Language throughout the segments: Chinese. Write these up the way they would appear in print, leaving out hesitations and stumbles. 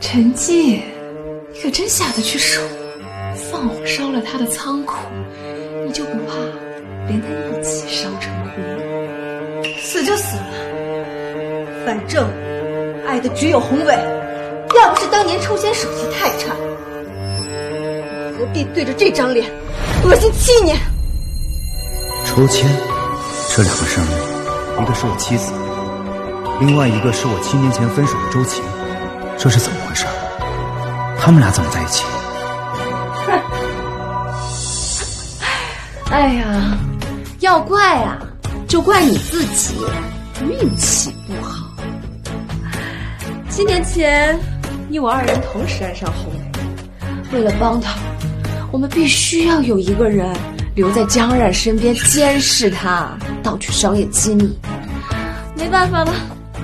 陈静，你可真下得去手，放火烧了他的仓库，你就不怕连他一起烧成灰？死就死了，反正爱的只有宏伟。要不是当年抽签手气太差，何必对着这张脸恶心7年？抽签，这2个生日，一个是我妻子，另外一个是我7年前分手的周晴，这是怎么回事？他们俩怎么在一起？哎呀，要怪啊，就怪你自己，运气不好。7年前，你我2人同时爱上宏伟，为了帮他，我们必须要有一个人留在江冉身边监视他，盗取商业机密。没办法了，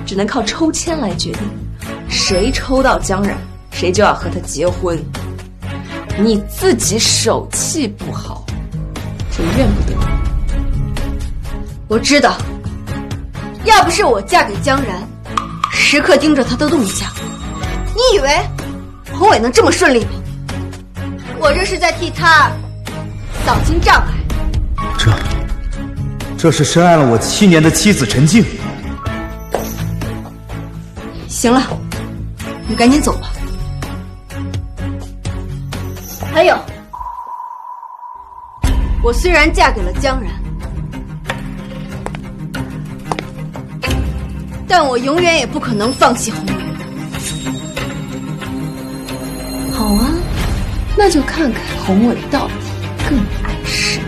只能靠抽签来决定，谁抽到江冉，谁就要和他结婚。你自己手气不好，就怨不得我知道，要不是我嫁给江然，时刻盯着他的动向，你以为宏伟能这么顺利吗？我这是在替他扫清障碍。这是深爱了我7年的妻子陈静。行了，你赶紧走吧。还有，我虽然嫁给了江然，但我永远也不可能放弃宏伟。好啊，那就看看宏伟到底更爱谁。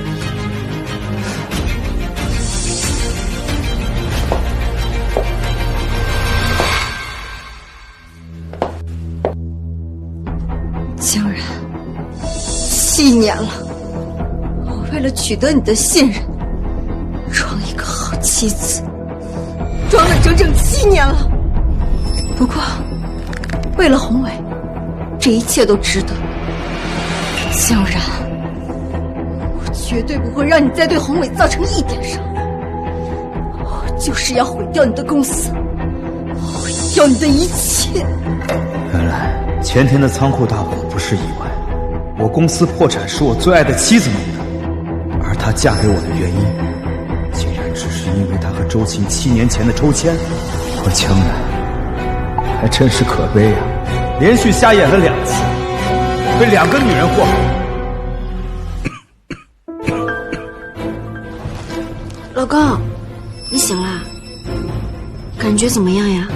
江然，7年了，我为了取得你的信任，装一个好妻子，装了整整7年了。不过，为了宏伟，这一切都值得。江然，我绝对不会让你再对宏伟造成一点伤害。我就是要毁掉你的公司，毁掉你的一切。原来前天的仓库大火不是意外，我公司破产是我最爱的妻子弄的，而她嫁给我的原因，竟然只是因为她和周晴7年前的抽签。我江然还真是可悲呀，连续瞎演了2次，被2个女人祸害。老公，你醒了？感觉怎么样呀？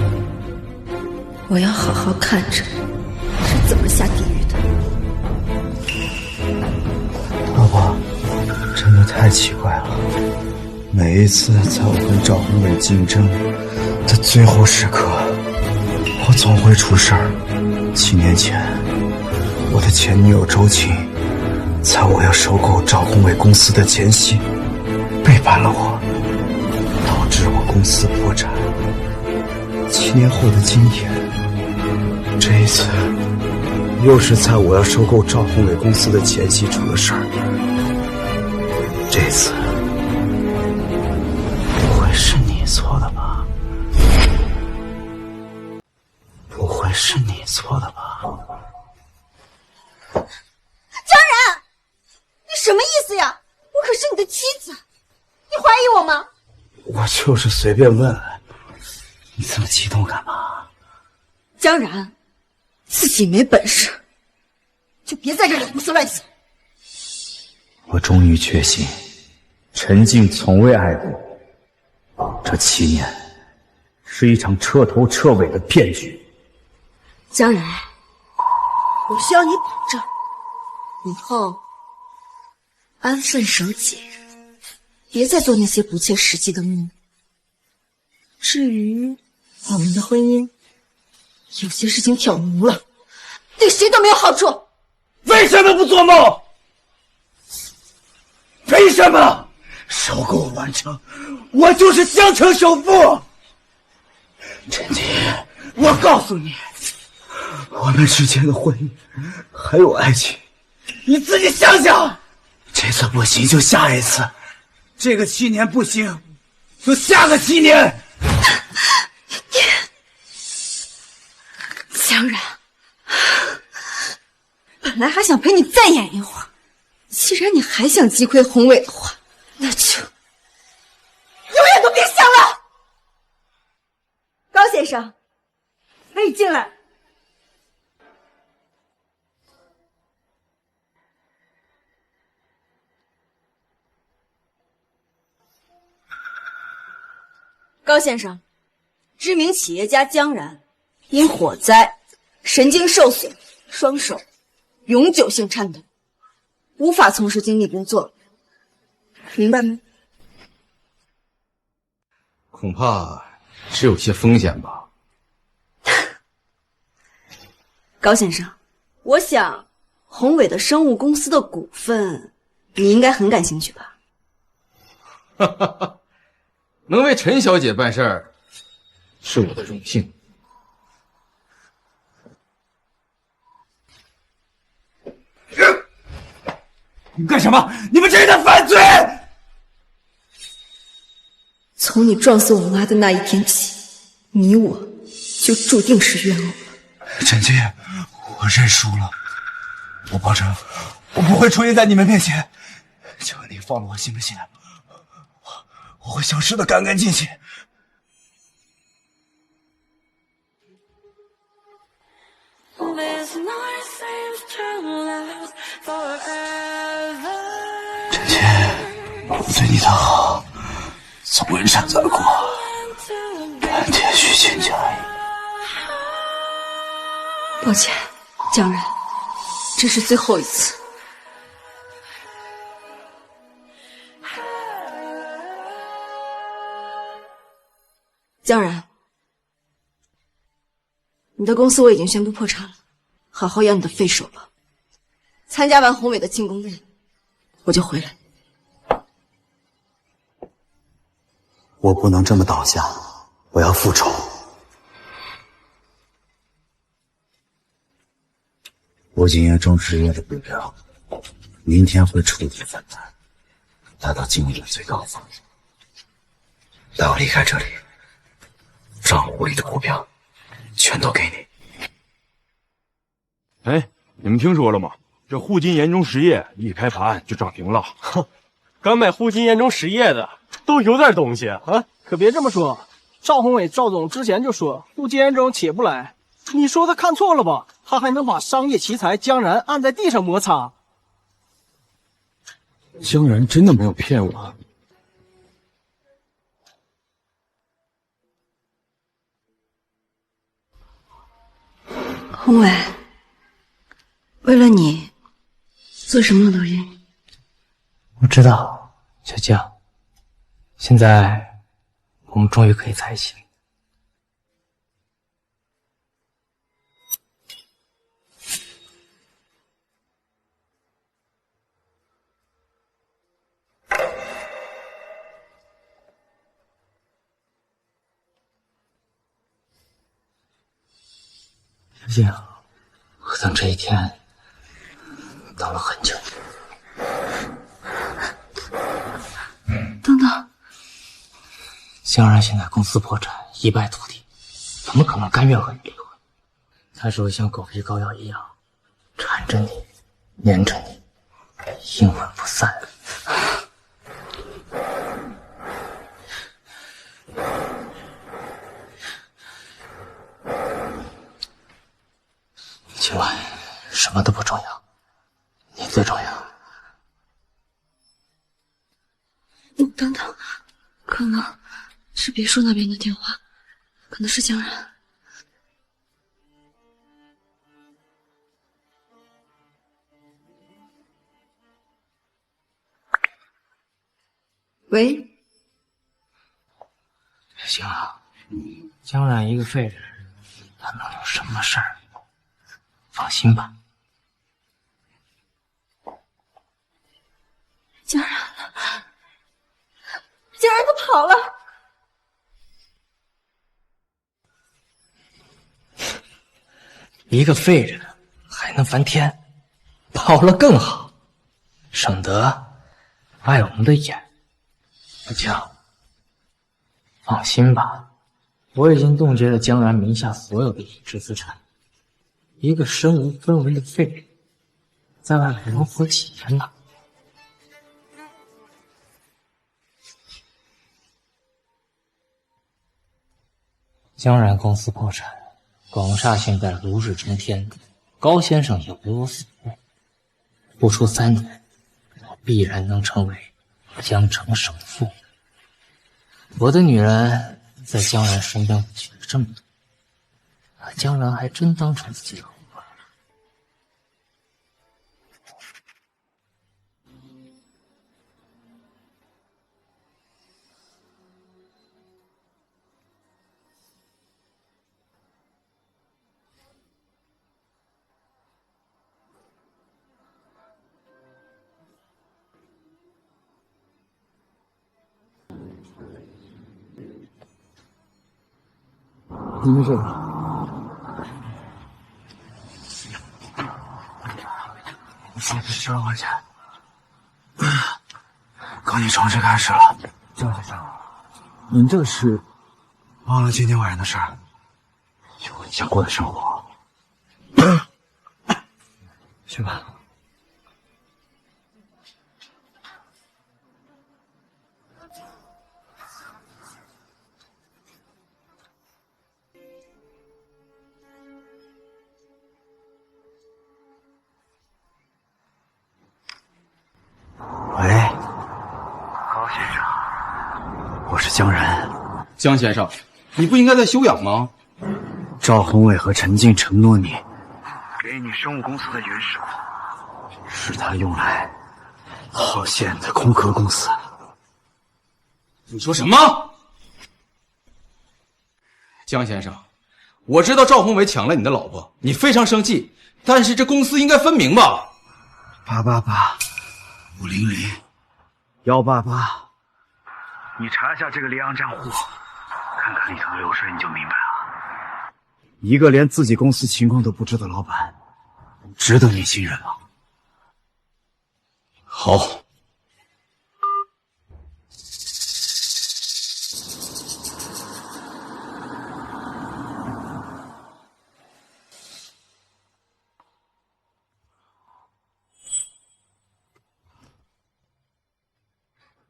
我要好好看着你是怎么下地狱的。老婆，真的太奇怪了，每一次在我跟赵宏伟竞争的最后时刻，我总会出事儿。7年前，我的前女友周晴，在我要收购赵宏伟公司的前夕，背叛了我，导致我公司破产。7年后的今天，这一次又是在我要收购赵宏伟公司的前夕出了事儿。这次不会是你错的吧？不会是你错的吧？江然，你什么意思呀？我可是你的妻子，你怀疑我吗？我就是随便问问，你这么激动干嘛？江然，自己没本事，就别在这里胡思乱想。我终于确信，陈静从未爱过我。这7年是一场彻头彻尾的骗局。江然，我需要你保证，以后安分守己，别再做那些不切实际的梦。至于我们的婚姻，有些事情挑明了，对谁都没有好处。为什么不做梦？为什么？收购完成，我就是江城首富。陈静，我告诉你，我们之间的婚姻还有爱情，你自己想想。这次不行就下一次，这个7年不行，就下个7年。江然，本来还想陪你再演一会儿，既然你还想击溃宏伟的话，那就永远都别想了。高先生，可以进来。高先生，知名企业家江然因火灾神经受损，双手永久性颤抖，无法从事经理工作，明白吗？恐怕是有些风险吧。高先生，我想宏伟的生物公司的股份，你应该很感兴趣吧？哈哈哈，能为陈小姐办事儿，是我的荣幸。你们干什么？你们这是在犯罪！从你撞死我妈的那一天起，你我就注定是冤偶。陈七，我认输了，我保证，我不会出现在你们面前。求你放了我行不行？我会消失的干干净净。陈七，我对你的好从未掺杂过铁须情情而已。抱歉，江然，这是最后一次。江然，你的公司我已经宣布破产了，好好养你的肺手吧。参加完宏伟的庆功宴，我就回来。我不能这么倒下，我要复仇。我今夜中职业的股票，明天会触底反弹，达到今年的最高峰。待我离开这里，账户里的股票全都给你。哎，你们听说了吗？这沪金盐中实业一开盘就涨停了。哼，敢买沪金盐中实业的都有点东西啊！可别这么说，赵宏伟赵总之前就说沪金盐中起不来，你说他看错了吧？他还能把商业奇才江然按在地上摩擦。江然真的没有骗我。宏伟，为了你，做什么我都愿意。我知道，小江，现在我们终于可以在一起了。小江，我等这一天等了很久。等等，江然现在公司破产，一败涂地，怎么可能甘愿和你离婚？他只会像狗皮膏药一样缠着你，粘着你，阴魂不散。今晚什么都不重要，你最重要。等等，可能是别墅那边的电话，可能是江然。喂，行啊，江然一个废人，他能有什么事儿？放心吧。江然了，江然他跑了。一个废人还能翻天，跑了更好，省得碍我们的眼。小江，放心吧，我已经冻结了江然名下所有的已知资产。一个身无分文的废人，在外面能活几年呢？江然公司破产，广厦现在如日中天，高先生也为我所用。不出3年，我必然能成为江城首富。我的女人在江然身边委屈了这么多，把江然还真当成自己的后妈了。你没事吧？10万块钱，搞你正式开始了。江先生，您这是忘了今天晚上的事儿？有你想过的生活。去吧。喂，高先生，我是江然。江先生，你不应该在休养吗？赵宏伟和陈静承诺你，给你生物公司的原始股，是他用来套现的空壳公司。你说什么？江先生，我知道赵宏伟抢了你的老婆，你非常生气，但是这公司应该分明吧？888-500-188，你查一下这个联行账户，看看里头的流水，你就明白了。一个连自己公司情况都不知的老板，值得你信任吗？好。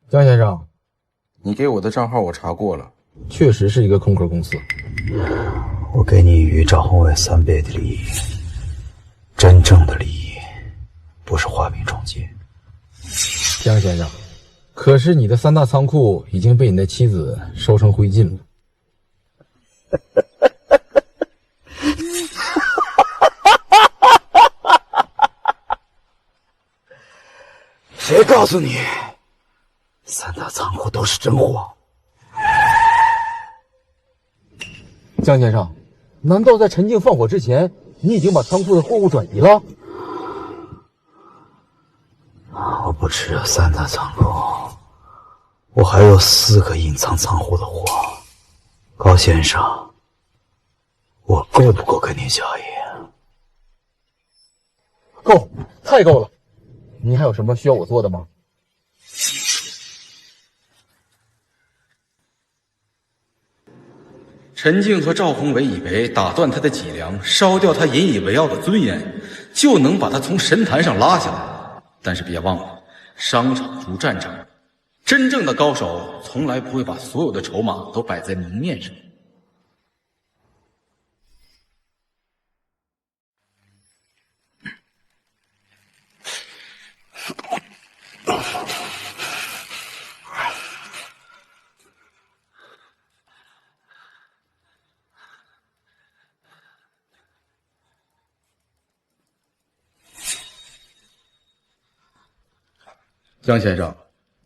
江先生，你给我的账号我查过了，确实是一个空壳公司。我给你与赵宏伟3倍的利益，真正的利益，不是画饼充饥。江先生，可是你的3大仓库已经被你的妻子烧成灰烬了。谁告诉你3大仓库都是真货？江先生，难道在陈静放火之前，你已经把仓库的货物转移了？我不只有3大仓库，我还有4个隐藏仓库的货。高先生，我够不够跟你交易？够，太够了。你还有什么需要我做的吗？陈静和赵宏伟以为打断他的脊梁，烧掉他引以为傲的尊严，就能把他从神坛上拉下来。但是别忘了，商场如战场，真正的高手从来不会把所有的筹码都摆在明面上。江先生，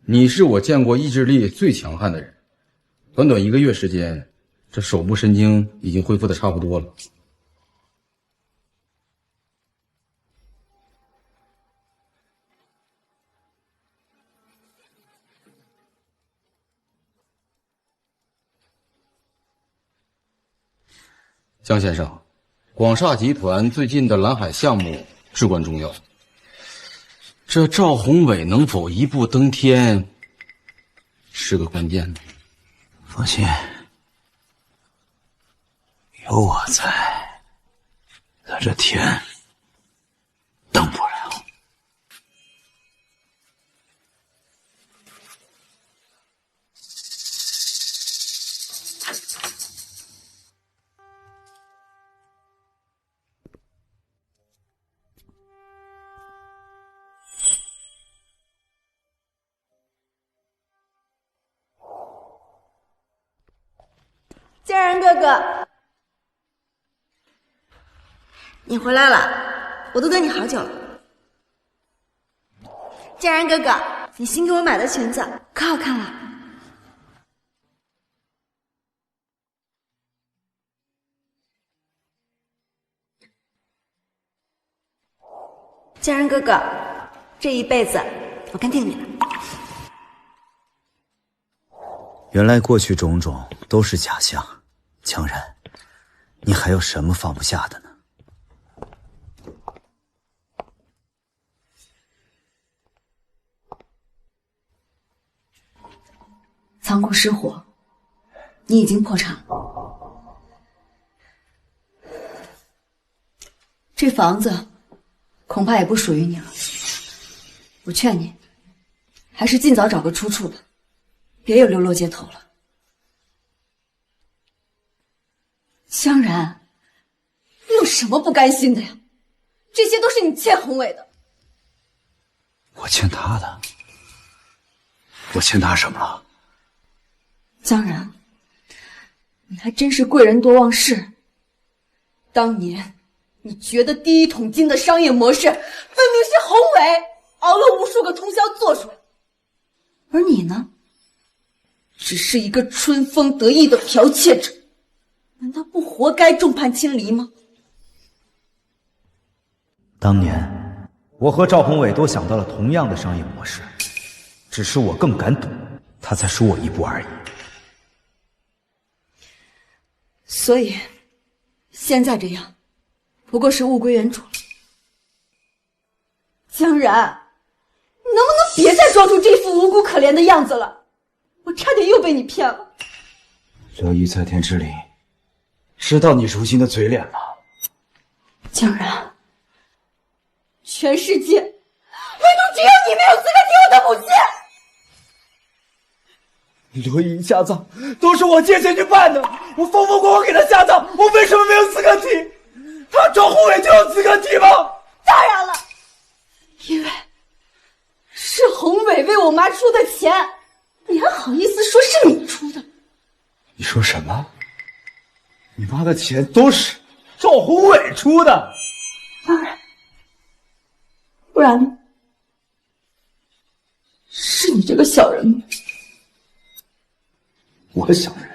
你是我见过意志力最强悍的人，短短1个月时间，这手部神经已经恢复的差不多了。江先生，广厦集团最近的蓝海项目至关重要。这赵宏伟能否一步登天，是个关键呢。放心，有我在，他这天登不了。家人哥哥，你回来了，我都等你好久了。家人哥哥，你新给我买的裙子可好看了。家人哥哥，这一辈子我跟定你了。原来过去种种都是假象，江然，你还有什么放不下的呢？仓库失火，你已经破产了。这房子恐怕也不属于你了。我劝你，还是尽早找个出处吧，别又流落街头了。江然，你有什么不甘心的呀？这些都是你欠宏伟的。我欠他的？我欠他什么了？江然，你还真是贵人多忘事。当年你觉得第一桶金的商业模式分明是宏伟熬了无数个通宵做出来，而你呢，只是一个春风得意的剽窃者，难道不活该众叛亲离吗？当年我和赵宏伟都想到了同样的商业模式，只是我更敢赌，他才输我一步而已。所以现在这样不过是物归原主了。江然，你能不能别再装出这副无辜可怜的样子了？我差点又被你骗了。乐于在天之灵，知道你如今的嘴脸吗？江然，全世界唯独只有你没有资格提我的母亲。罗伊下葬都是我借钱去办的，我风风光光给他下葬，我为什么没有资格提？他赵宏伟就有资格提吗？当然了，因为是宏伟为我妈出的钱，你还好意思说是你出的？你说什么？你妈的钱都是赵宏伟出的？当然，不然呢？是你这个小人吗？我小人？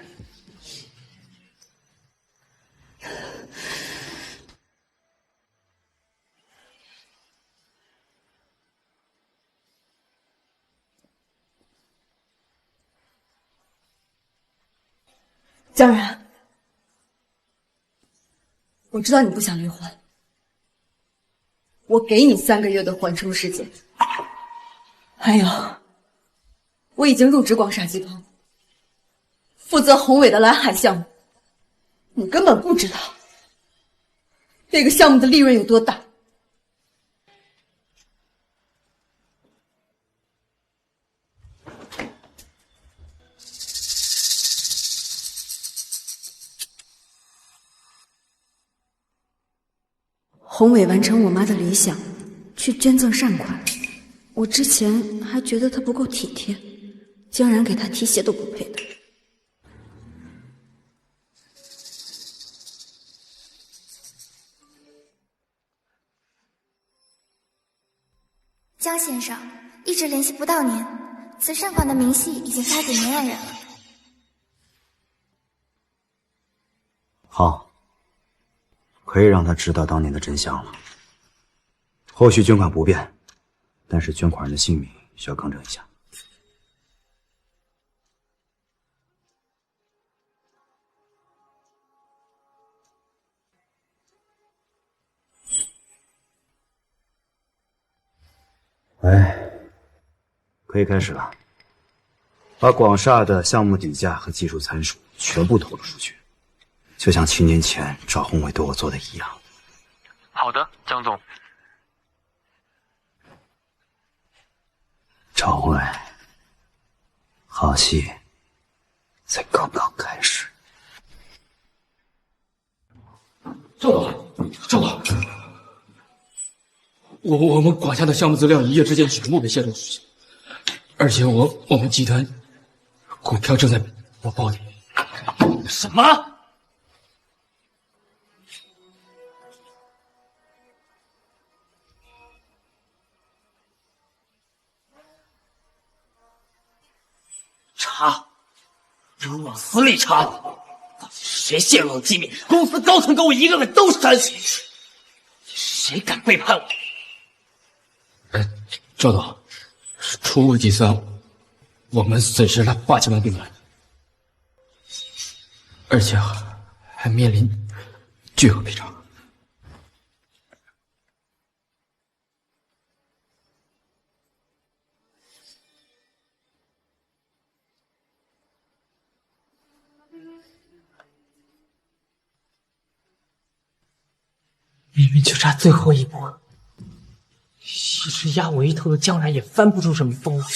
江然，我知道你不想离婚，我给你3个月的缓冲时间。还有，我已经入职广厦集团，负责宏伟的蓝海项目。你根本不知道这个项目的利润有多大。宏伟完成我妈的理想，去捐赠善款。我之前还觉得他不够体贴，江然给他提鞋都不配的。江先生，一直联系不到您，此善款的明细已经发给明爱人了。好，可以让他知道当年的真相了。后续捐款不变，但是捐款人的姓名需要更正一下。哎，可以开始了。把广厦的项目底价和技术参数全部透露出去，就像7年前赵宏伟对我做的一样。好的，江总。赵宏伟，好戏才刚刚开始。赵总，赵总，我们广厦的项目资料一夜之间全部被泄露出去，而且我们集团股票正在爆跌。什么？查，给我往死里查！到底是谁泄露了机密？公司高层给我一个个都删！谁敢背叛我？赵总，出问题3，我们损失了80万订单，而且还面临巨额赔偿。明明就差最后一步，一直压我一头的江然也翻不出什么风来，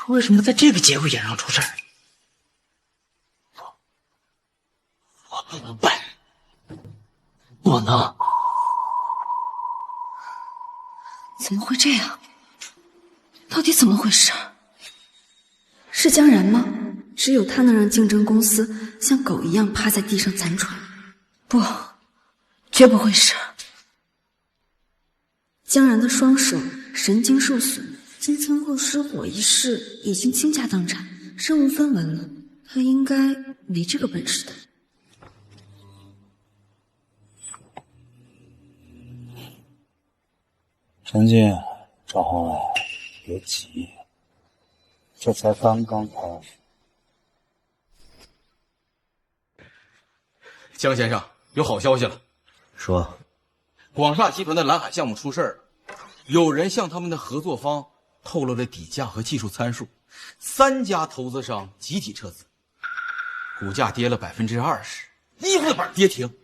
为什么在这个节骨眼上出事儿？我不能办，不能！怎么会这样？到底怎么回事？是江然吗？只有他能让竞争公司像狗一样趴在地上残喘。不，绝不会是。江然的双手神经受损，经仓库失火一事已经倾家荡产，身无分文了。他应该没这个本事的。陈静，赵宏伟，别急，这才刚刚开始。江先生，有好消息了。说，广厦集团的蓝海项目出事了，有人向他们的合作方透露了底价和技术参数，3家投资商集体撤资，股价跌了20%，一字板跌停。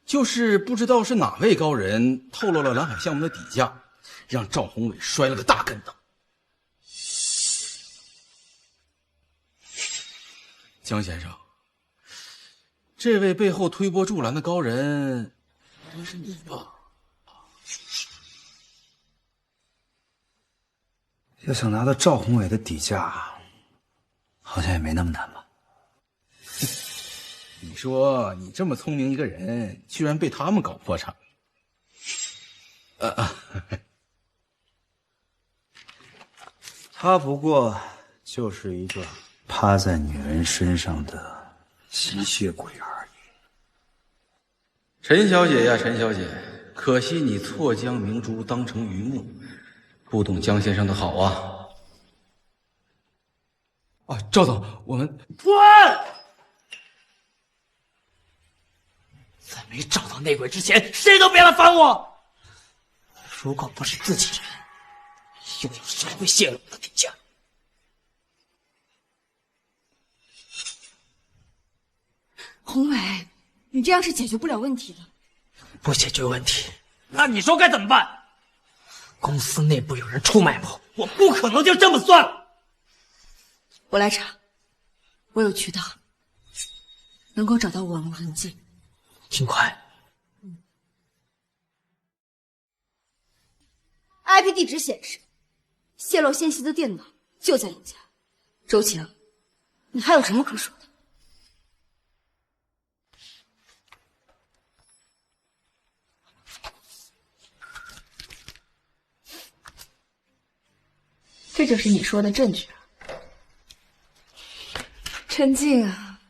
就是不知道是哪位高人透露了蓝海项目的底价，让赵宏伟摔了个大跟头。江先生，这位背后推波助澜的高人，不会是你吧？要想拿到赵宏伟的底价，好像也没那么难吧？你说你这么聪明一个人，居然被他们搞破产了。他不过就是一个趴在女人身上的吸血鬼而已。陈小姐呀，陈小姐，可惜你错将明珠当成榆木，不懂江先生的好啊。赵总，我们滚！在没找到内鬼之前，谁都别来烦我。如果不是自己人，又有谁会泄露我的底价？宏伟，你这样是解决不了问题的。不解决问题，那你说该怎么办？公司内部有人出卖我不可能就这么算了。我来查，我有渠道，能够找到网络痕迹。尽快。IP 地址显示，泄露信息的电脑就在你家。周晴，你还有什么可说的？这就是你说的证据啊，陈静啊，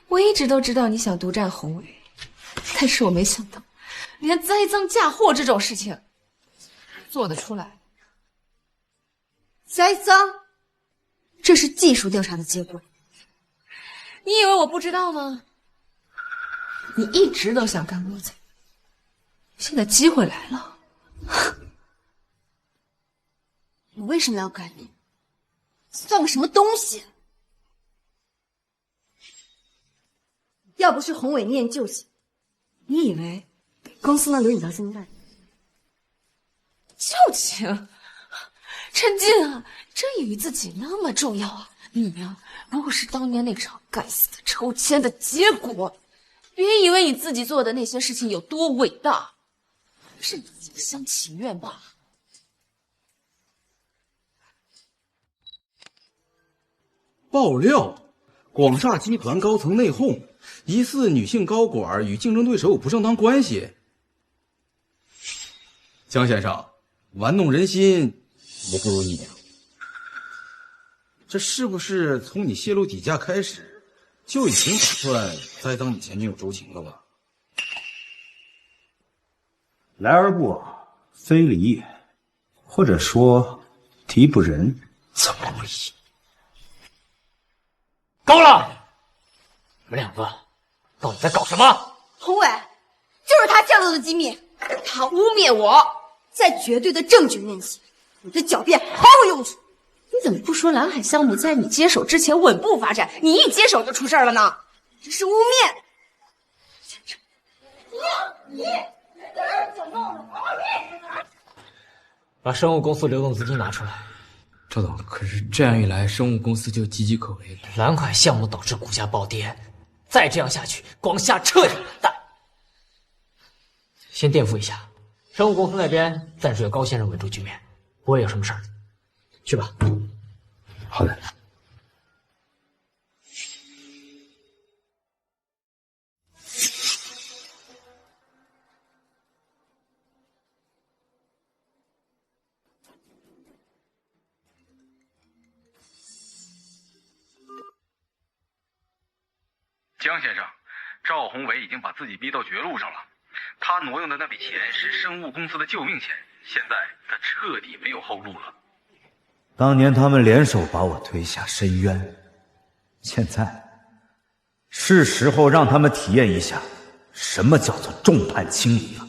我一直都知道你想独占宏伟，但是我没想到，连栽赃嫁祸这种事情做得出来。栽赃，这是技术调查的结果。你以为我不知道吗？你一直都想干国贼，现在机会来了。我为什么要干你？算个什么东西？要不是宏伟念旧情，你以为公司能留你到现在？旧情，陈静啊，真以为自己那么重要啊？你呀，如果是当年那场该死的抽签的结果，别以为你自己做的那些事情有多伟大，是你一厢情愿罢了。爆料，广厦集团高层内讧，疑似女性高管与竞争对手有不正当关系。江先生，玩弄人心也不如你。这是不是从你泄露底价开始，就已经打算栽赃你前女友周晴了吧？来而不往非礼也，或者说敌不仁，则不义。够了！你们两个到底在搞什么？宏伟，就是他泄露的机密，他污蔑我，在绝对的证据面前，你的狡辩毫无用处。你怎么不说蓝海项目在你接手之前稳步发展，你一接手就出事了呢？这是污蔑！把生物公司流动资金拿出来。赵总，可是这样一来，生物公司就岌岌可危了。蓝海项目导致股价暴跌，再这样下去，广厦彻底完蛋。先垫付一下，生物公司那边暂时由高先生稳住局面，不会有什么事儿。去吧。好的。江先生，赵宏伟已经把自己逼到绝路上了。他挪用的那笔钱是生物公司的救命钱，现在他彻底没有后路了。当年他们联手把我推下深渊，现在是时候让他们体验一下什么叫做众叛亲离了。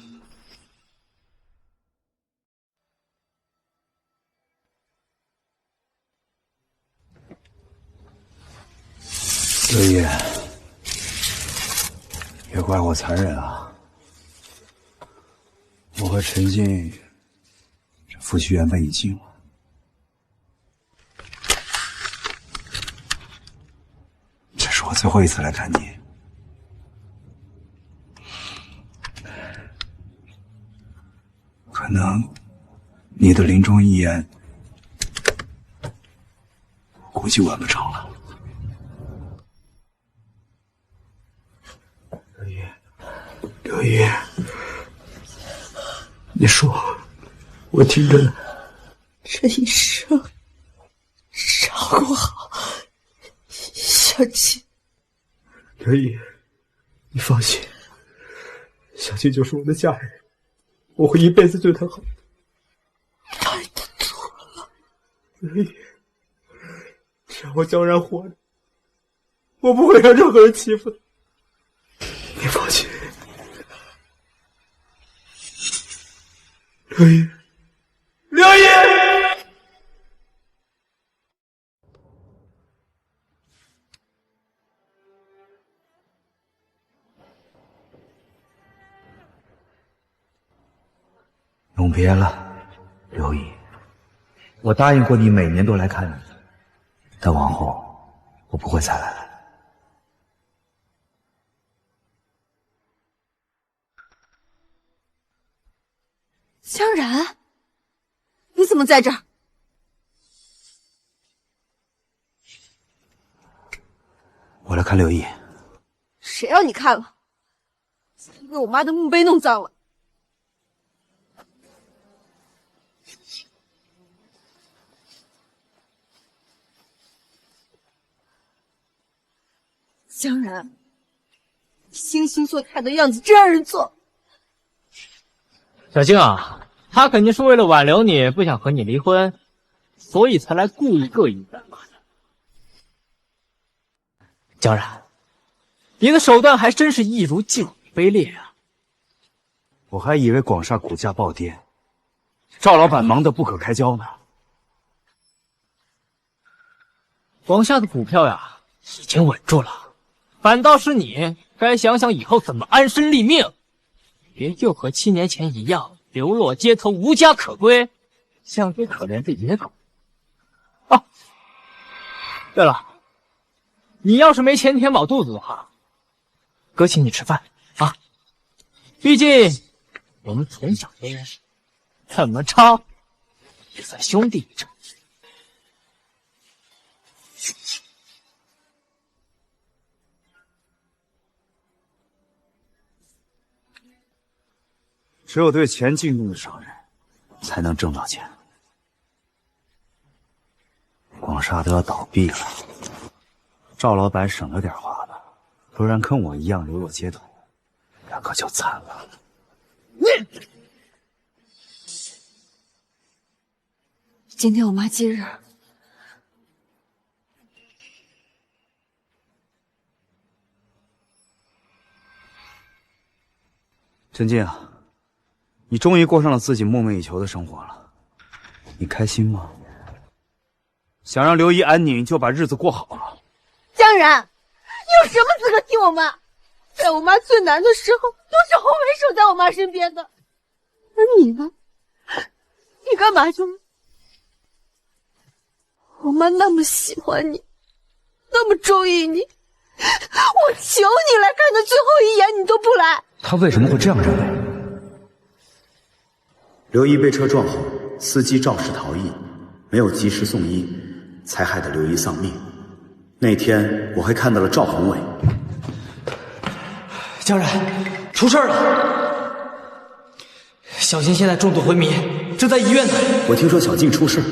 刘烨，别怪我残忍啊！我和陈静这夫妻缘分已尽了。这是我最后一次来看你。可能你的临终遗言，估计完不成了。刘烨，你说，我听着呢。这一生照顾好小静。刘烨，你放心，小静就是我的家人，我会一辈子对她好。太错了，刘烨，只要我江然活着，我不会让任何人欺负她。你放心。刘烨，刘烨，永别了，刘毅。我答应过你每年都来看你，但往后我不会再来了。江然，你怎么在这儿？我来看刘毅。谁让你看了？被我妈的墓碑弄脏了。江然，你惺惺作态的样子真让人做。小静啊，他肯定是为了挽留你，不想和你离婚，所以才来故意膈应干嘛的。江然，你的手段还真是一如既往卑劣啊！我还以为广厦股价暴跌，赵老板忙得不可开交呢。广厦的股票呀，已经稳住了，反倒是你该想想以后怎么安身立命。别又和7年前一样流落街头无家可归，像只可怜的野狗。哦，对了，你要是没钱填饱肚子的话，哥请你吃饭啊！毕竟我们从小就认识，怎么着也算兄弟一场。只有对钱敬重的商人，才能挣到钱。广厦都要倒闭了，赵老板省了点花吧，不然跟我一样流落街头，那可就惨了。今天我妈忌日，陈静啊，你终于过上了自己梦寐以求的生活了，你开心吗？想让刘姨安宁，就把日子过好了。江然，你有什么资格替我妈？在我妈最难的时候，都是红梅守在我妈身边的，而你呢？你干嘛去了？我妈那么喜欢你，那么中意你，我求你来看她最后一眼，你都不来。他为什么会这样认为？刘姨被车撞后，司机肇事逃逸，没有及时送医，才害得刘姨丧命。那天我还看到了赵宏伟。江然，出事了！小静现在重度昏迷，正在医院呢。我听说小静出事，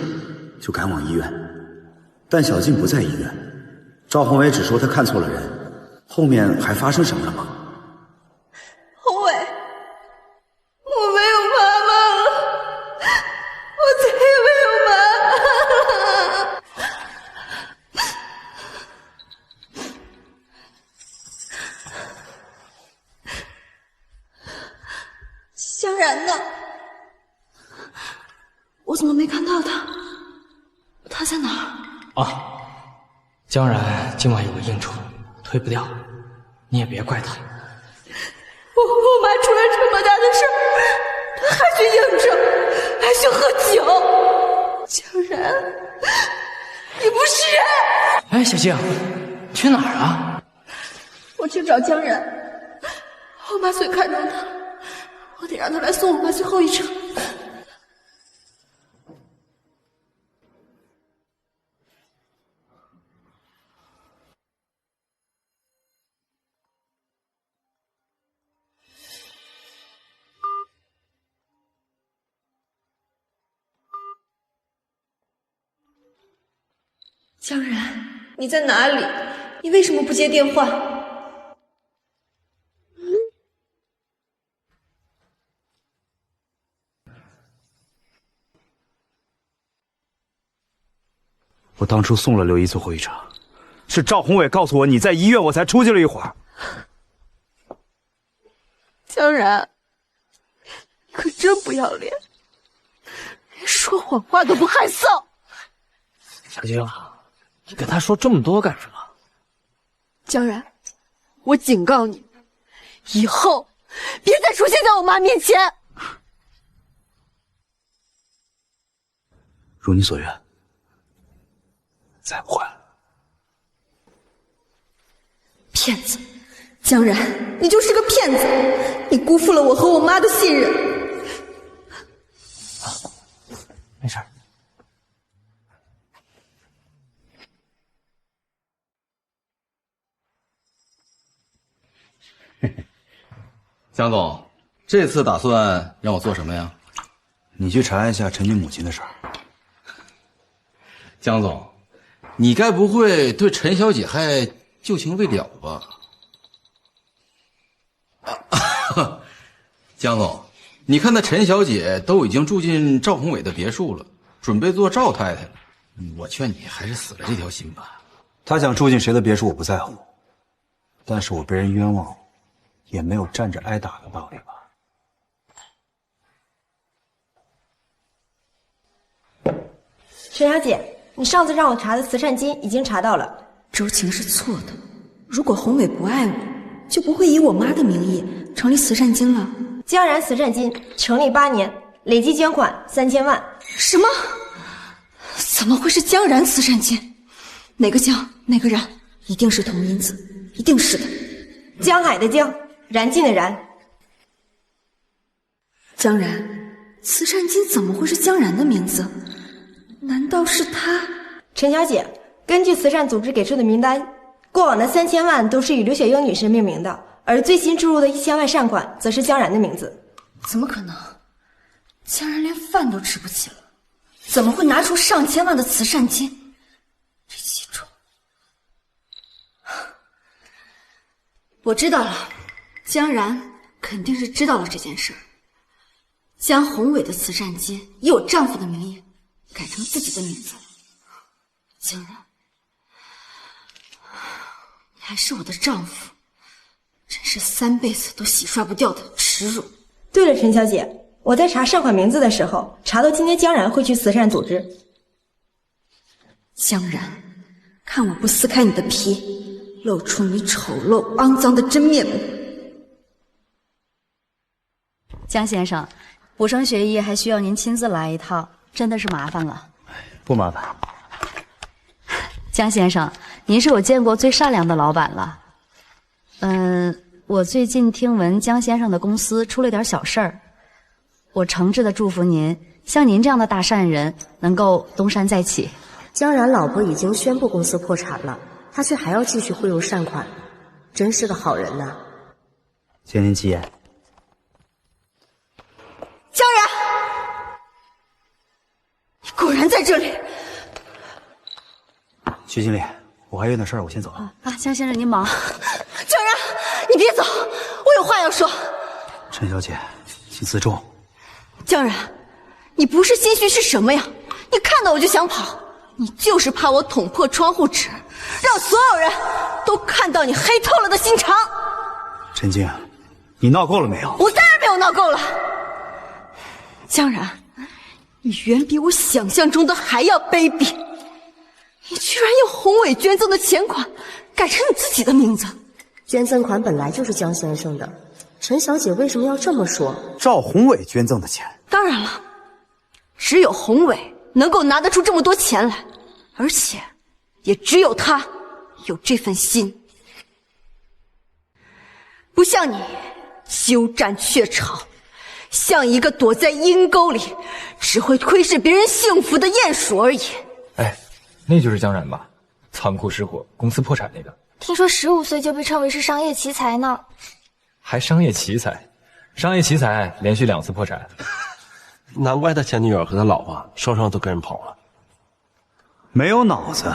就赶往医院，但小静不在医院。赵宏伟只说他看错了人，后面还发生什么了吗？宏伟，我没有妈妈了，我再也没有妈了。江然呢？我怎么没看到他？他在哪儿？啊，江然今晚有个应酬，推不掉，你也别怪他。我妈出了这么大的事儿，她还去应酬，还去喝酒。江然，你不是人！哎，小静，你去哪儿啊？我去找江然，我妈最看重他，我得让他来送我妈最后一程。江然，你在哪里？你为什么不接电话？我当初送了刘姨最后一程，是赵宏伟告诉我你在医院，我才出去了一会儿。江然，你可真不要脸，连说谎话都不害臊。小静，你跟他说这么多干什么？江然，我警告你，以后别再出现在我妈面前。如你所愿，再不会了。骗子，江然，你就是个骗子，你辜负了我和我妈的信任。没事儿。江总，这次打算让我做什么呀？你去查一下陈静母亲的事儿。江总，你该不会对陈小姐还旧情未了吧？江总，你看那陈小姐都已经住进赵宏伟的别墅了，准备做赵太太了。我劝你还是死了这条心吧。她想住进谁的别墅我不在乎，但是我被人冤枉，也没有站着挨打的道理吧？陈小姐，你上次让我查的慈善金已经查到了。周晴是错的，如果宏伟不爱我，就不会以我妈的名义成立慈善金了。江然慈善金成立8年，累计捐款3000万。什么？怎么会是江然慈善金？哪个江哪个然？一定是同音字，一定是的。江海的江，燃尽的燃。江然，慈善金怎么会是江然的名字？难道是他？陈小姐，根据慈善组织给出的名单，过往的3000万都是以刘雪英女士命名的，而最新注入的1000万善款则是江然的名字。怎么可能？江然连饭都吃不起了，怎么会拿出上千万的慈善金？这其中，我知道了，江然肯定是知道了这件事儿，将宏伟的慈善金以我丈夫的名义改成自己的名字。江然，你还是我的丈夫，真是3辈子都洗刷不掉的耻辱。对了，陈小姐，我在查善款名字的时候，查到今天江然会去慈善组织。江然，看我不撕开你的皮，露出你丑陋肮脏的真面目。江先生，补升学艺还需要您亲自来一趟，真的是麻烦了。不麻烦。江先生，您是我见过最善良的老板了。我最近听闻江先生的公司出了点小事儿，我诚挚的祝福您，像您这样的大善人能够东山再起。江然老婆已经宣布公司破产了，他却还要继续贿赂善款，真是个好人呐。千年七爷，江然，你果然在这里。徐经理，我还有点事儿，我先走了。江先生您忙。江然，你别走，我有话要说。陈小姐，请自重。江然，你不是心虚是什么呀？你看到我就想跑，你就是怕我捅破窗户纸，让所有人都看到你黑透了的心肠。陈静，你闹够了没有？我当然没有闹够了。江然，你远比我想象中的还要卑鄙。你居然用宏伟捐赠的钱款改成你自己的名字。捐赠款本来就是江先生的，陈小姐为什么要这么说？赵宏伟捐赠的钱？当然了，只有宏伟能够拿得出这么多钱来，而且也只有他有这份心，不像你鸠占鹊巢，像一个躲在阴沟里只会窥视别人幸福的鼹鼠而已。哎，那就是江然吧？仓库失火，公司破产那个。听说15岁就被称为是商业奇才呢。还商业奇才？商业奇才连续2次破产。难怪他前女友和他老婆双双都跟人跑了。没有脑子，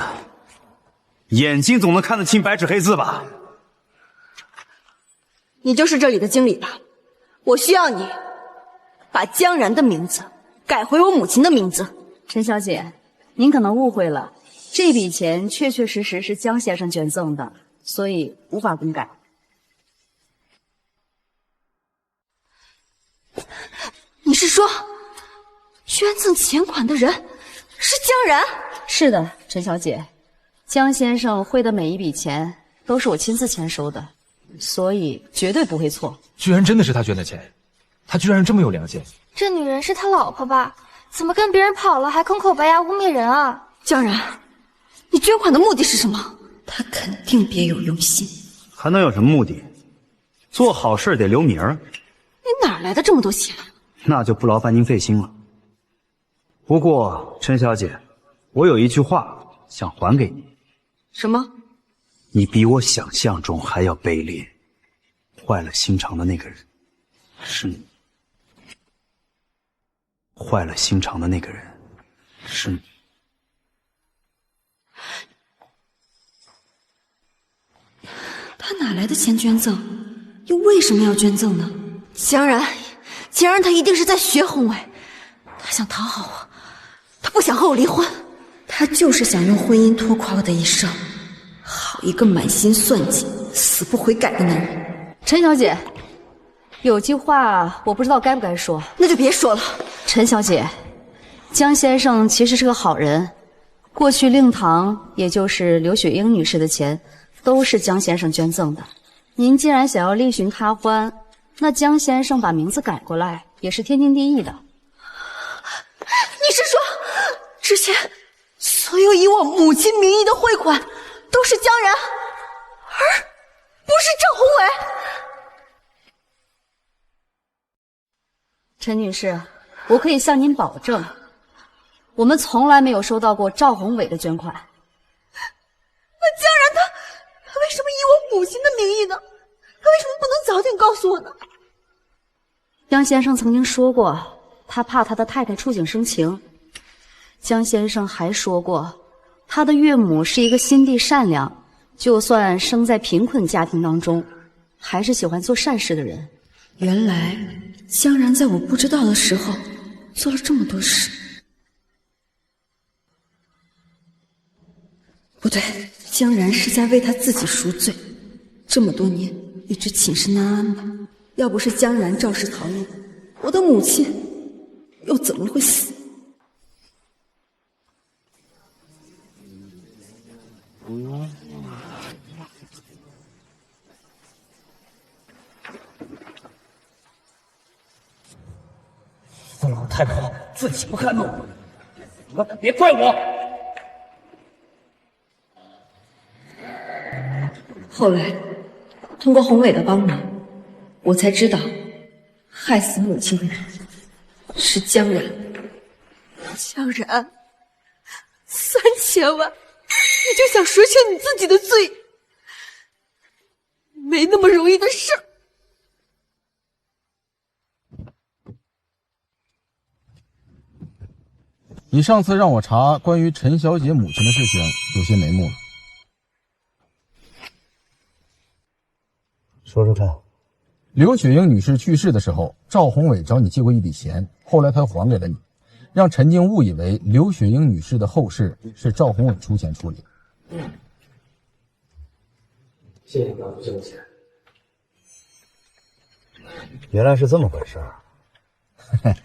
眼睛总能看得清白纸黑字吧？你就是这里的经理吧？我需要你把江然的名字改回我母亲的名字。陈小姐，您可能误会了，这笔钱确确实实是江先生捐赠的，所以无法更改。你是说，捐赠钱款的人是江然？是的，陈小姐，江先生汇的每一笔钱都是我亲自签收的，所以绝对不会错。居然真的是他捐的钱，他居然这么有良心。这女人是他老婆吧？怎么跟别人跑了还空口白牙污蔑人啊？江然，你捐款的目的是什么？他肯定别有用心。还能有什么目的？做好事得留名儿。你哪来的这么多钱？那就不劳烦您费心了。不过，陈小姐，我有一句话想还给你。什么？你比我想象中还要卑劣，坏了心肠的那个人是你。坏了心肠的那个人是你。他哪来的钱捐赠？又为什么要捐赠呢？江然他一定是在学宏伟，他想讨好我，他不想和我离婚，他就是想用婚姻拖垮我的一生。好一个满心算计、死不悔改的男人！陈小姐，有句话我不知道该不该说，那就别说了。陈小姐，江先生其实是个好人，过去令堂也就是刘雪英女士的钱都是江先生捐赠的。您既然想要另寻他欢，那江先生把名字改过来也是天经地义的。你是说，之前所有以我母亲名义的汇款都是江然，而不是赵宏伟？陈女士，我可以向您保证，我们从来没有收到过赵宏伟的捐款。那江然他为什么以我母亲的名义呢？他为什么不能早点告诉我呢？江先生曾经说过，他怕他的太太触景生情。江先生还说过，他的岳母是一个心地善良，就算生在贫困家庭当中，还是喜欢做善事的人。原来江然在我不知道的时候做了这么多事。不对，江然是在为他自己赎罪。这么多年一直寝食难安吧，要不是江然肇事逃逸，我的母亲又怎么会死？这老太婆自己不看路，别怪我。后来通过宏伟的帮忙，我才知道害死母亲的人是江然。江然，3000万，你就想赎清你自己的罪？没那么容易的事。你上次让我查关于陈小姐母亲的事情，有些眉目了。说说看。刘雪英女士去世的时候，赵宏伟找你借过一笔钱，后来他还给了你，让陈静误以为刘雪英女士的后事是赵宏伟出钱处理。谢谢大夫这么钱。原来是这么回事儿。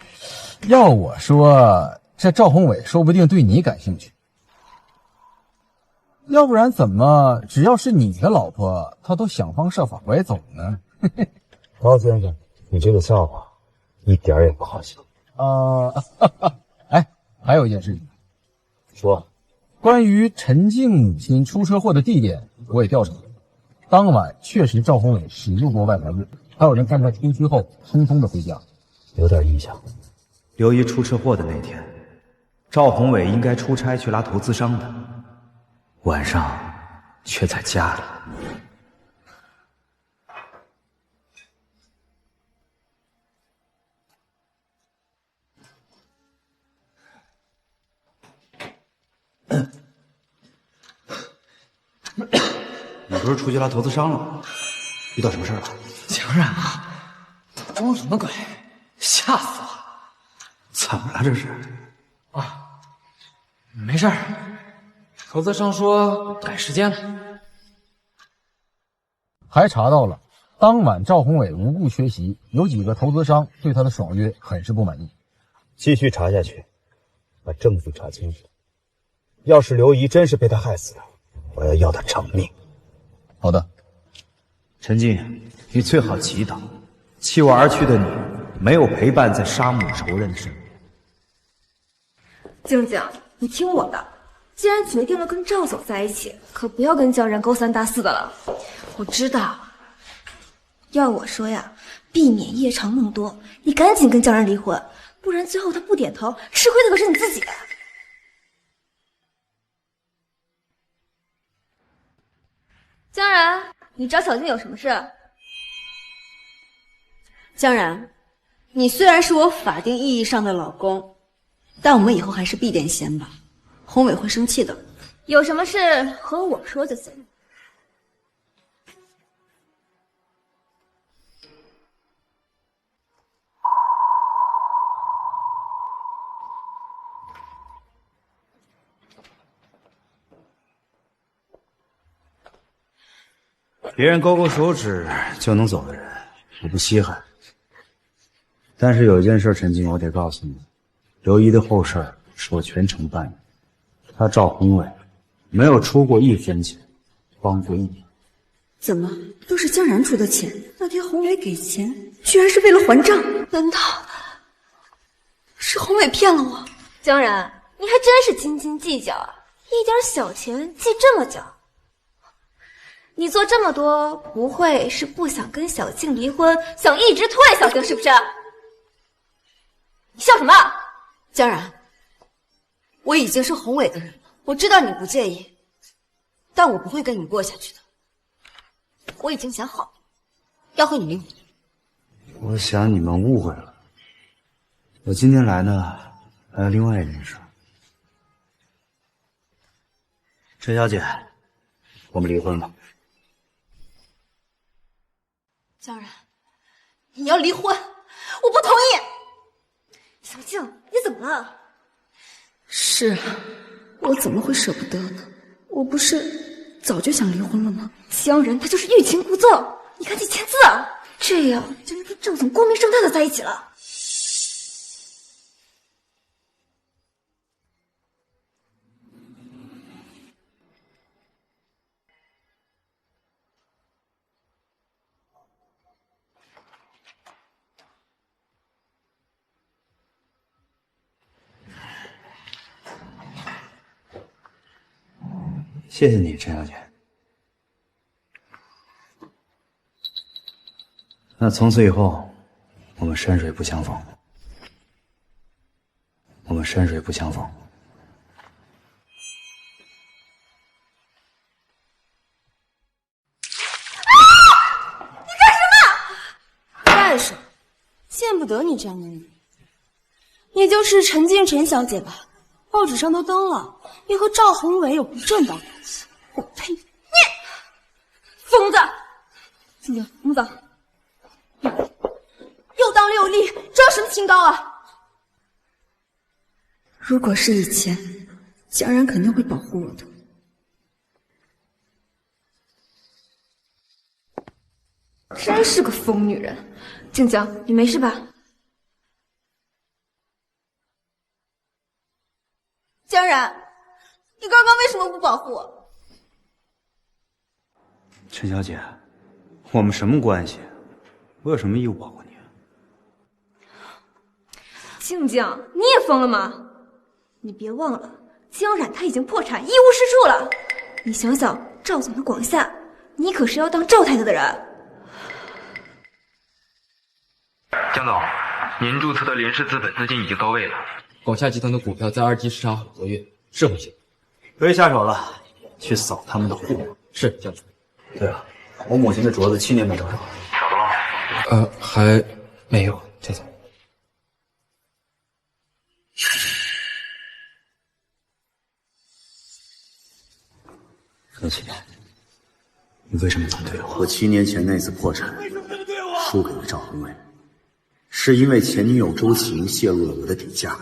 要我说，这赵宏伟说不定对你感兴趣，要不然怎么只要是你的老婆，他都想方设法拐走呢？高先生，你这个笑话一点也不好笑。哎，还有一件事情，说，关于陈静母亲出车祸的地点，我也调查了。当晚确实赵宏伟驶入过外环路，还有人看他出去后匆匆的回家。有点印象。刘姨出车祸的那天，赵宏伟应该出差去拉投资商的，晚上却在家里。你不是出去拉投资商了吗？遇到什么事了？江然啊，装什么鬼？吓死我！怎么了这是？啊，没事儿。投资商说改时间了。还查到了，当晚赵宏伟无故缺席，有几个投资商对他的爽约很是不满意。继续查下去，把证据查清楚。要是刘姨真是被他害死的，我要他偿命。好的。陈静，你最好祈祷，弃我而去的你没有陪伴在杀母仇人的身边。静静，你听我的，既然决定了跟赵总在一起，可不要跟江然勾三搭四的了。我知道，要我说呀，避免夜长梦多，你赶紧跟江然离婚，不然最后他不点头，吃亏的可是你自己。江然，你找小静有什么事？江然，你虽然是我法定意义上的老公，但我们以后还是避点嫌吧，宏伟会生气的。有什么事和我说就行。别人勾勾手指就能走的人，我不稀罕。但是有一件事，陈静，我得告诉你，刘姨的后事是我全程办的。他赵宏伟没有出过1分钱，帮过1点。怎么都是江然出的钱？那天宏伟给钱，居然是为了还账？难道是宏伟骗了我？江然，你还真是斤斤计较啊！一点小钱计这么较。你做这么多，不会是不想跟小静离婚，想一直拖延小静是不是？你笑什么？江然，我已经是宏伟的人了，我知道你不介意，但我不会跟你过下去的。我已经想好了，要和你离婚。我想你们误会了，我今天来呢，还有另外一件事。陈小姐，我们离婚吧。江然，你要离婚，我不同意。小静，你怎么了？是啊，我怎么会舍不得呢？我不是早就想离婚了吗？江然他就是欲擒故纵，你赶紧签字啊！这样就能跟赵总光明正大的在一起了。谢谢你，陈小姐。那从此以后，我们山水不相逢。我们山水不相逢。你干什么？干什么？见不得你这样的女人。你就是陈静陈小姐吧？报纸上都登了，你和赵宏伟有不正当关系。我呸！你疯子！静静，我们走。又当六力，这有什么清高啊？如果是以前，江然肯定会保护我的。真是个疯女人。静静，你没事吧？江然，你刚刚为什么不保护我？陈小姐，我们什么关系？我有什么义务保护你？静静，你也疯了吗？你别忘了，江冉他已经破产，一无是处了。你想想赵总的广厦，你可是要当赵太太的人。江总，您注册的林氏资本资金已经到位了。广厦集团的股票在二级市场很活跃，是不行。可以下手了，去扫他们的户。是，江总。对了，我母亲的镯子7年没找着。找到了吗？还没有，江总。何琪，你为什么反对我？我7年前那次破产输给了赵宏伟，是因为前女友周晴泄露了我的底价。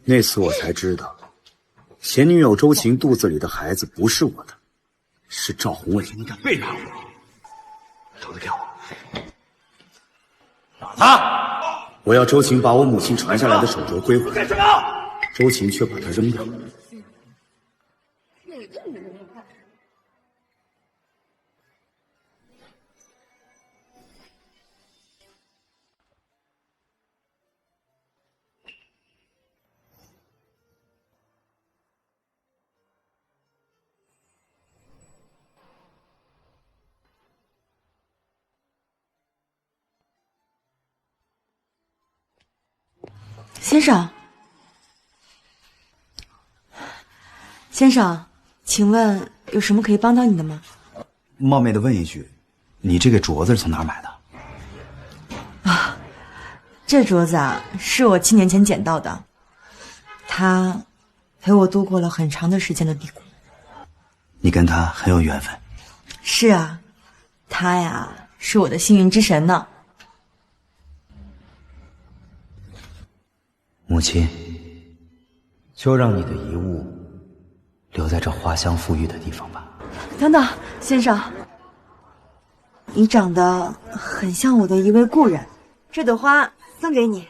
那次我才知道，前女友周晴肚子里的孩子不是我的，是赵宏伟。你敢背叛我？投的票，打他！我要周晴把我母亲传下来的手镯归回来，周晴却把它扔掉。先生，请问有什么可以帮到你的吗？冒昧的问一句，你这个镯子是从哪儿买的？啊，这镯子啊，是我7年前捡到的，它陪我度过了很长的时间的低谷。你跟他很有缘分。是啊，他呀是我的幸运之神呢。母亲，就让你的遗物留在这花香馥郁的地方吧。等等，先生，你长得很像我的一位故人，这朵花送给你。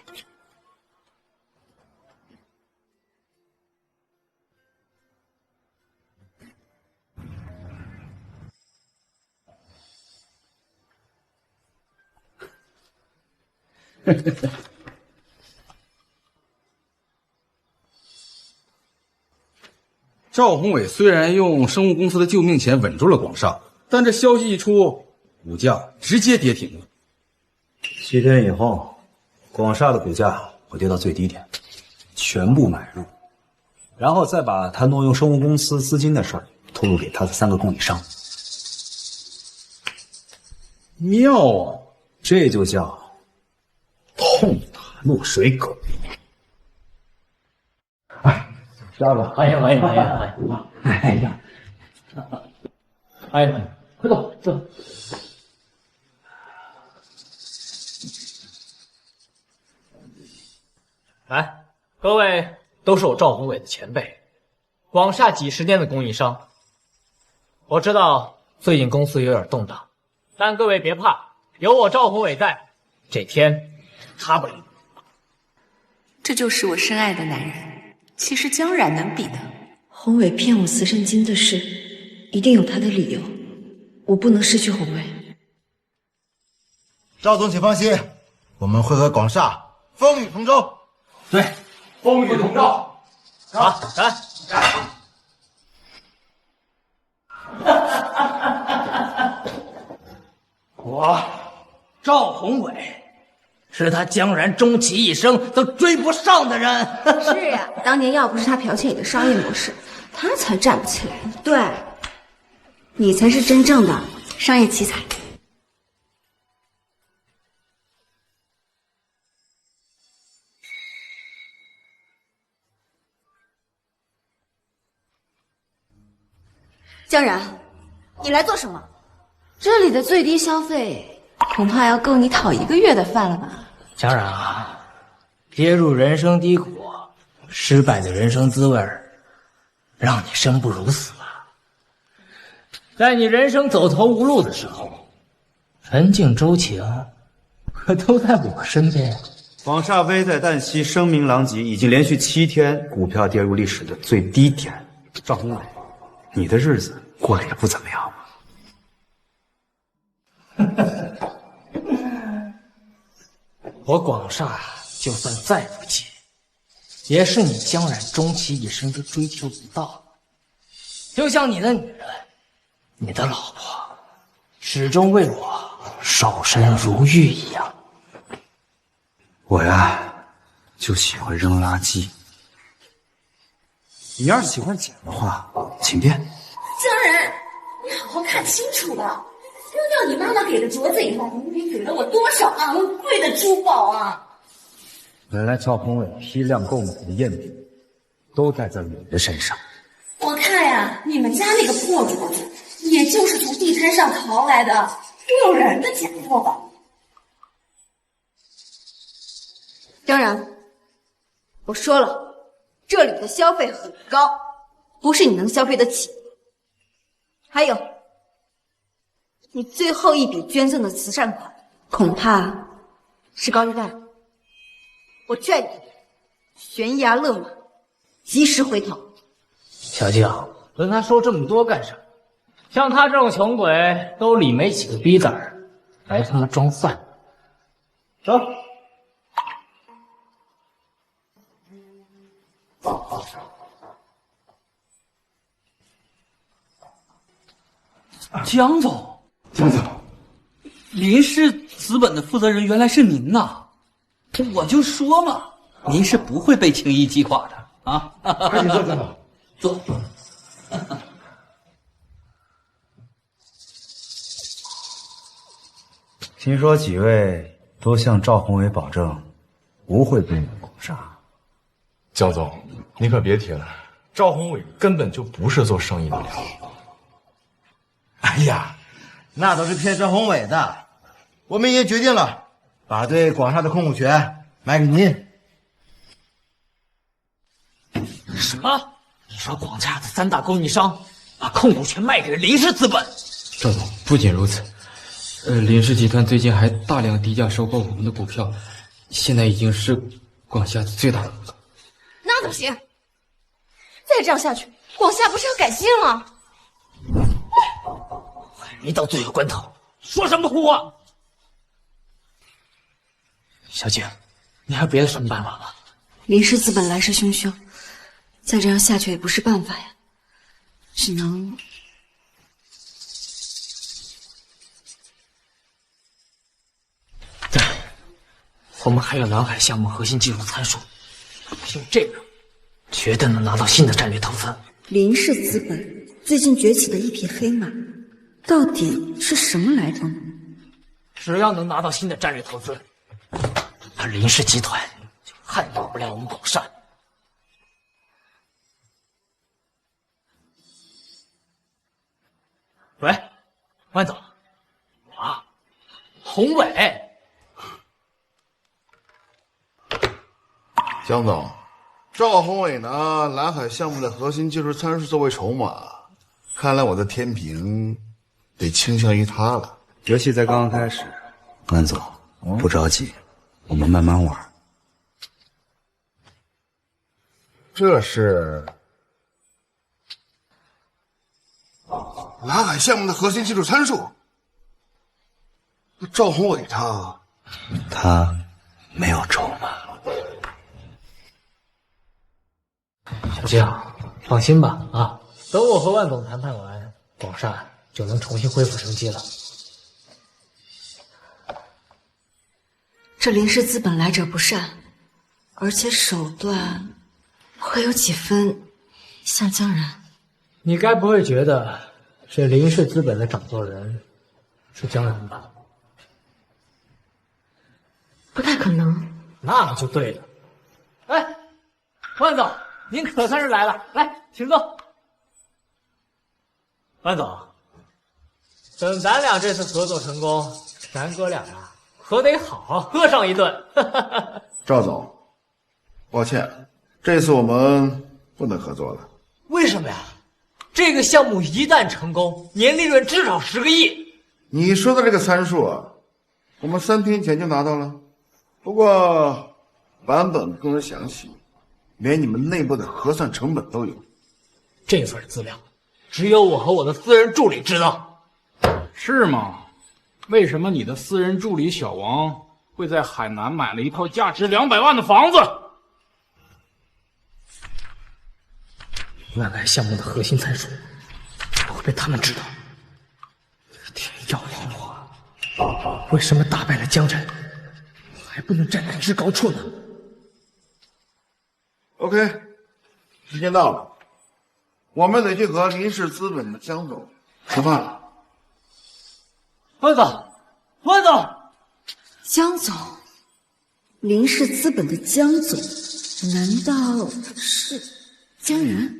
赵宏伟虽然用生物公司的救命钱稳住了广厦，但这消息一出，股价直接跌停了。7天以后，广厦的股价会跌到最低点，全部买入，然后再把他挪用生物公司资金的事儿透露给他的3个供应商，妙啊，这就叫痛打落水狗。下吧，哎呀，快走。来，各位都是我赵宏伟的前辈，广厦几十年的供应商。我知道最近公司有点动荡，但各位别怕，有我赵宏伟在，这天塌不了。这就是我深爱的男人，其实江然能比的。宏伟骗我慈善金的事，一定有他的理由，我不能失去宏伟。赵总，请放心，我们会和广厦风雨同舟。对，风雨同舟。好，来。我赵宏伟是他江然终其一生都追不上的人。是呀，当年要不是他剽窃你的商业模式，他才站不起来。对，你才是真正的商业奇才。江然，你来做什么？这里的最低消费恐怕要够你讨1个月的饭了吧？江然啊，跌入人生低谷，失败的人生滋味让你生不如死啊！在你人生走投无路的时候，陈静、周晴可都在我身边。广厦危在旦夕，声名狼藉，已经连续7天股票跌入历史的最低点。赵宏伟，你的日子过得也不怎么样。我广厦就算再不济，也是你江然终其一生都追求不到的。就像你的女人，你的老婆，始终为我守身如玉一样。我呀，就喜欢扔垃圾。你要是喜欢捡的话，请便。江然，你好好看清楚了。扔掉你妈妈给的镯子以后，你给了我多少昂贵的珠宝啊！原来赵宏伟批量购买的赝品，都在这女的身上。我看呀，你们家那个破镯子，也就是从地摊上淘来的，丢人的假货吧？当然，我说了，这里的消费很高，不是你能消费得起。还有，你最后一笔捐赠的慈善款，恐怕是高利贷。我劝你悬崖勒马，及时回头。小静，跟他说这么多干什么？像他这种穷鬼，都理没几个逼字儿，还他妈装蒜。走。江总，林氏资本的负责人原来是您呐！我就说嘛，您是不会被轻易击垮的啊！赶紧坐，江总，坐。听说几位都向赵宏伟保证，不会并购广厦。江总，你可别提了，赵宏伟根本就不是做生意的料。哎呀，那都是骗赵宏伟的。我们已经决定了，把对广厦的控股权卖给您。什么？你说广厦的3大供应商把控股权卖给了林氏资本？赵总，不仅如此，林氏集团最近还大量低价收购我们的股票，现在已经是广厦最大的股东。那怎么行？再这样下去，广厦不是要改姓了？还没到最后关头，说什么胡话！小姐，你还有别的什么办法吗？林氏资本来势汹汹，再这样下去也不是办法呀，只能……对，我们还有南海项目核心技术参数，用这个绝对能拿到新的战略投资。林氏资本最近崛起的一匹黑马，到底是什么来头？只要能拿到新的战略投资，他林氏集团就撼动不了我们广善。喂，万总，我宏伟。江总，赵宏伟拿蓝海项目的核心技术参数作为筹码，看来我的天平得倾向于他了。游戏才刚刚开始，万总，不着急，我们慢慢玩。这是蓝海项目的核心技术参数。赵宏伟他没有筹码。小江，放心吧啊！等我和万总谈判完，广善就能重新恢复生机了。这林氏资本来者不善，而且手段会有几分像江然。你该不会觉得这林氏资本的掌舵人是江然吧？不太可能。那就对了。哎，万总，您可算是来了，来，请坐。万总，等咱俩这次合作成功，咱哥俩呀，可得好好喝上一顿。赵总，抱歉，这次我们不能合作了。为什么呀？这个项目一旦成功，年利润至少10个亿。你说的这个参数啊，我们3天前就拿到了，不过版本更为详细，连你们内部的核算成本都有。这份资料只有我和我的私人助理知道。是吗？为什么你的私人助理小王会在海南买了一套价值200万的房子？蓝海项目的核心参数会被他们知道。天要亡我！为什么打败了江辰，还不能站在制高处呢 ？OK， 时间到了，我们得去和林氏资本的江总吃饭了。万总，万总，江总，林氏资本的江总，难道是江然？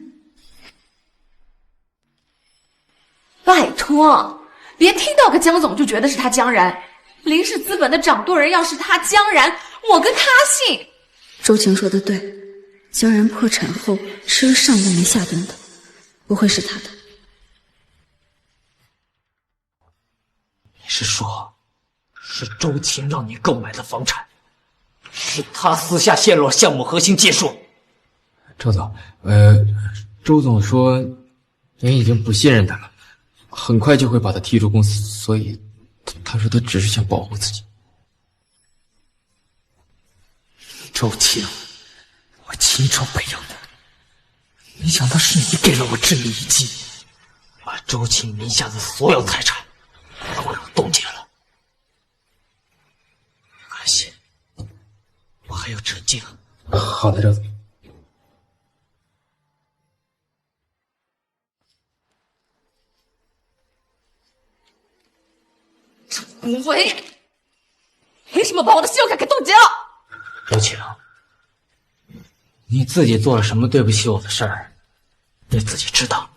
拜托，别听到个江总就觉得是他江然。林氏资本的掌舵人要是他江然，我跟他姓。周晴说的对，江然破产后吃了上顿没下顿的，不会是他的。你是说，是周晴让你购买的房产，是他私下泄露项目核心技术？赵总，周总说您已经不信任他了，很快就会把他踢出公司，所以他说他只是想保护自己。周晴，我亲手培养的，没想到是你给了我致命一击，把周晴名下的所有财产都给我冻结了。没关系，我还有陈静。好的，赵总。洪伟，凭什么把我的信用卡给冻结了？周晴，你自己做了什么对不起我的事儿，你自己知道。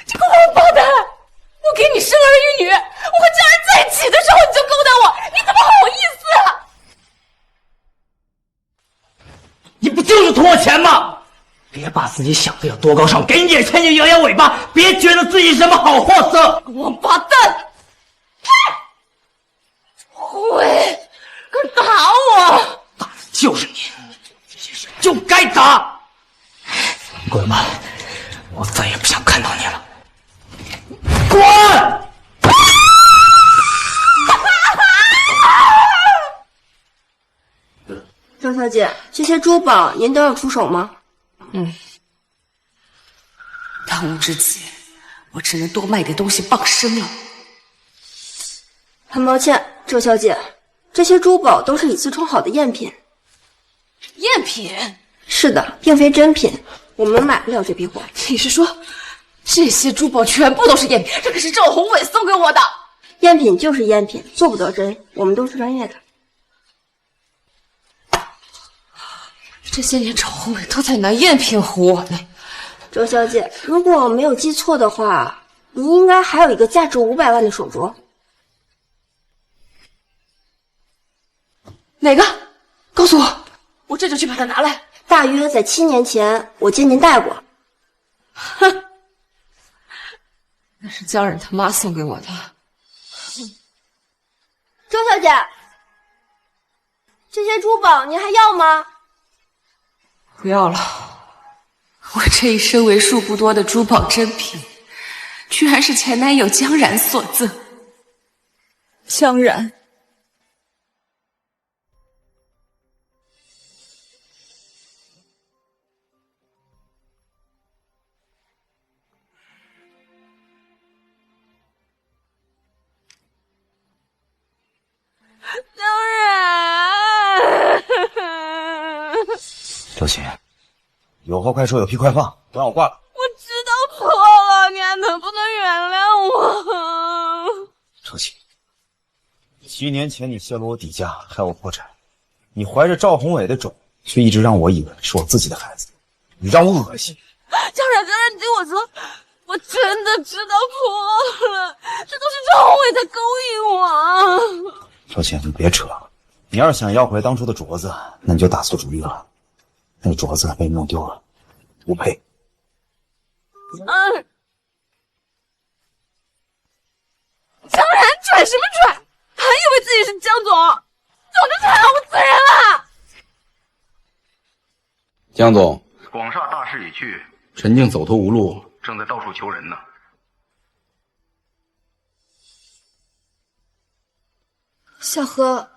这个王八蛋！我给你生儿育女，我和家人在一起的时候你就勾搭我，你怎么好意思啊？你不就是图我钱吗？别把自己想的有多高尚，给你点钱就摇摇尾巴，别觉得自己什么好货色。王八蛋！洪伟，敢打我！打的就是你，这些事就该打。滚吧，我再也不想看到你了。滚！张小姐，这些珠宝您都要出手吗？当务之急，我只能多卖点东西傍身了。很抱歉，周小姐，这些珠宝都是以次充好的赝品。赝品？是的，并非真品，我们买不了这批货。你是说，这些珠宝全部都是赝品？这可是赵宏伟送给我的。赝品就是赝品，做不得真，我们都是专业的。这些年赵宏伟都在拿赝品唬我呢。周小姐，如果我没有记错的话，你应该还有一个价值500万的手镯。哪个？告诉我，我这就去把它拿来。大约在7年前，我见您戴过。哼，那是江冉他妈送给我的。周小姐，这些珠宝您还要吗？不要了，我这一生为数不多的珠宝珍品，居然是前男友江冉所赠。江冉。周琴，有话快说，有屁快放，不让我挂了。我知道错了，你还能不能原谅我？周琴，7年前你泄露我底价，害我破产，你怀着赵宏伟的种，却一直让我以为是我自己的孩子，你让我恶心。江冉，你听我说，我真的知道错了，这都是赵宏伟在勾引我。周琴，你别扯了，你要是想要回当初的镯子，那你就打错主意了。那镯子被你弄丢了，不配。江冉拽什么拽？还以为自己是江总，总之太不自然了。江总，广厦大势已去，陈静走投无路，正在到处求人呢。小何，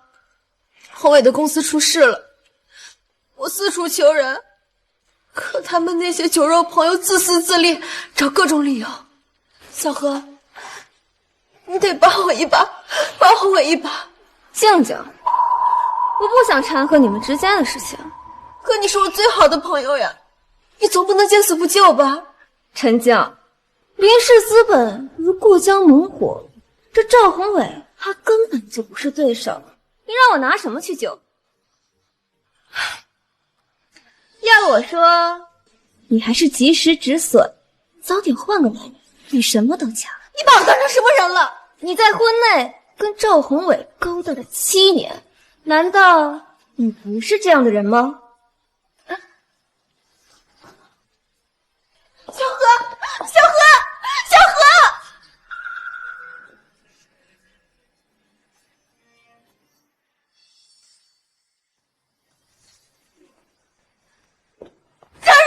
宏伟的公司出事了。我四处求人，可他们那些酒肉朋友自私自利，找各种理由。小何，你得帮我一把，帮宏伟一把。静静，我不想掺和你们之间的事情，可你是我最好的朋友呀，你总不能见死不救吧？陈静，林氏资本如过江猛火，这赵宏伟他根本就不是对手，你让我拿什么去救？要我说，你还是及时止损，早点换个男人，比什么都强。你把我当成什么人了？你在婚内跟赵宏伟勾搭了7年，难道你不是这样的人吗？小何，小何，小何！江冉，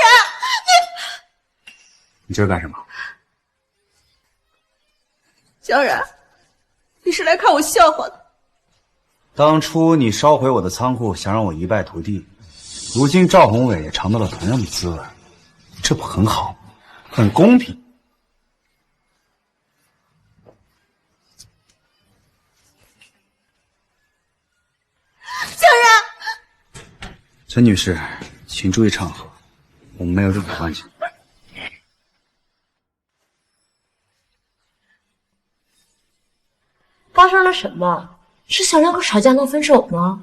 你这是干什么？江冉，你是来看我笑话的。当初你烧毁我的仓库，想让我一败涂地，如今赵宏伟也尝到了同样的滋味，这不很好，很公平。江冉，陈女士，请注意场合，我们没有任何关系。发生了什么？是小两口吵架闹分手吗？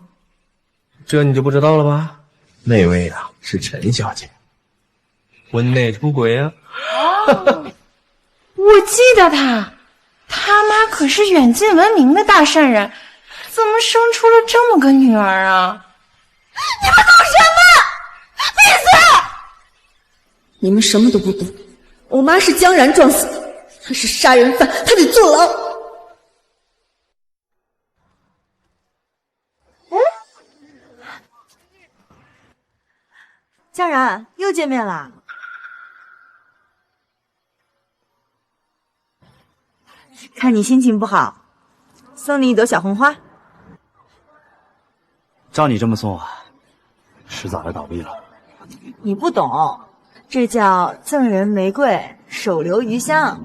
这你就不知道了吧？那位啊是陈小姐，婚内出轨啊！我记得他妈可是远近闻名的大善人，怎么生出了这么个女儿啊？你们懂什么？闭嘴！你们什么都不懂。我妈是江然撞死的，她是杀人犯，她得坐牢。江然，又见面啦！看你心情不好，送你一朵小红花。照你这么做，迟早要倒闭了。你不懂，这叫赠人玫瑰，手留余香。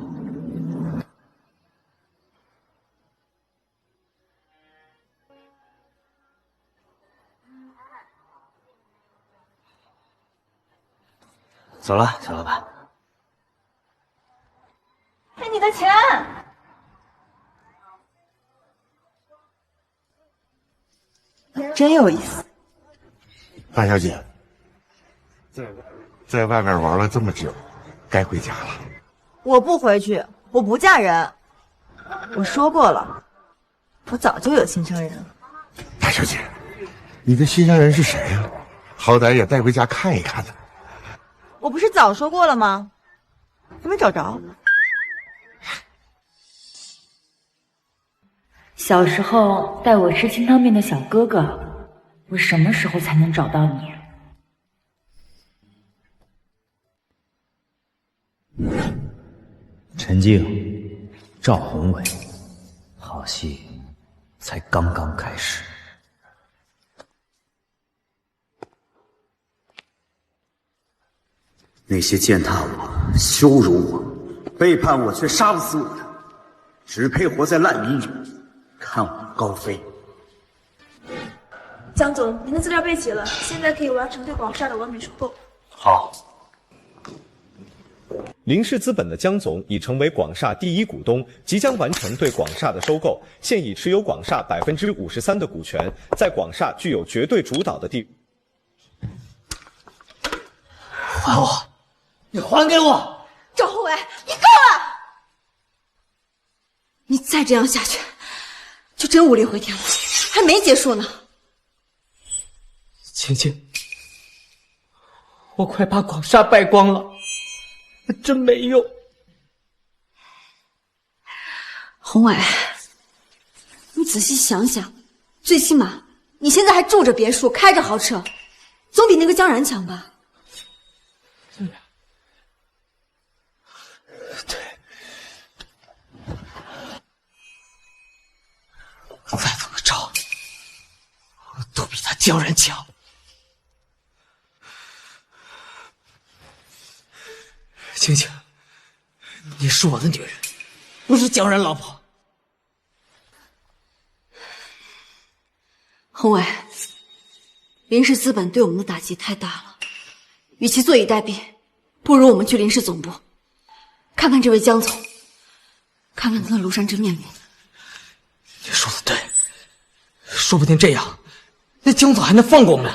走了，小老板。给你的钱。真有意思。大小姐，在外面玩了这么久，该回家了。我不回去，我不嫁人。我说过了，我早就有心上人了。大小姐，你的心上人是谁呀？好歹也带回家看一看呢。我不是早说过了吗？还没找着。小时候带我吃清汤面的小哥哥，我什么时候才能找到你？陈静，赵宏伟，好戏才刚刚开始。那些践踏我、羞辱我、背叛我却杀不死我的，只配活在烂泥里，看我高飞。江总，您的资料备齐了，现在可以完成对广厦的完美收购。好。林氏资本的江总已成为广厦第一股东，即将完成对广厦的收购，现已持有广厦53%的股权，在广厦具有绝对主导的地位。还我！你还给我！赵宏伟，你够了！你再这样下去，就真无力回天了，还没结束呢。晴晴，我快把广厦败光了，真没用。宏伟，你仔细想想，最起码你现在还住着别墅，开着豪车，总比那个江然强吧？再怎么着，都比他江然强。晴晴，你是我的女人，不是江然老婆。宏伟，林氏资本对我们的打击太大了，与其坐以待毙，不如我们去林氏总部，看看这位江总，看看他的庐山真面目。你说的对，说不定这样，那江总还能放过我们。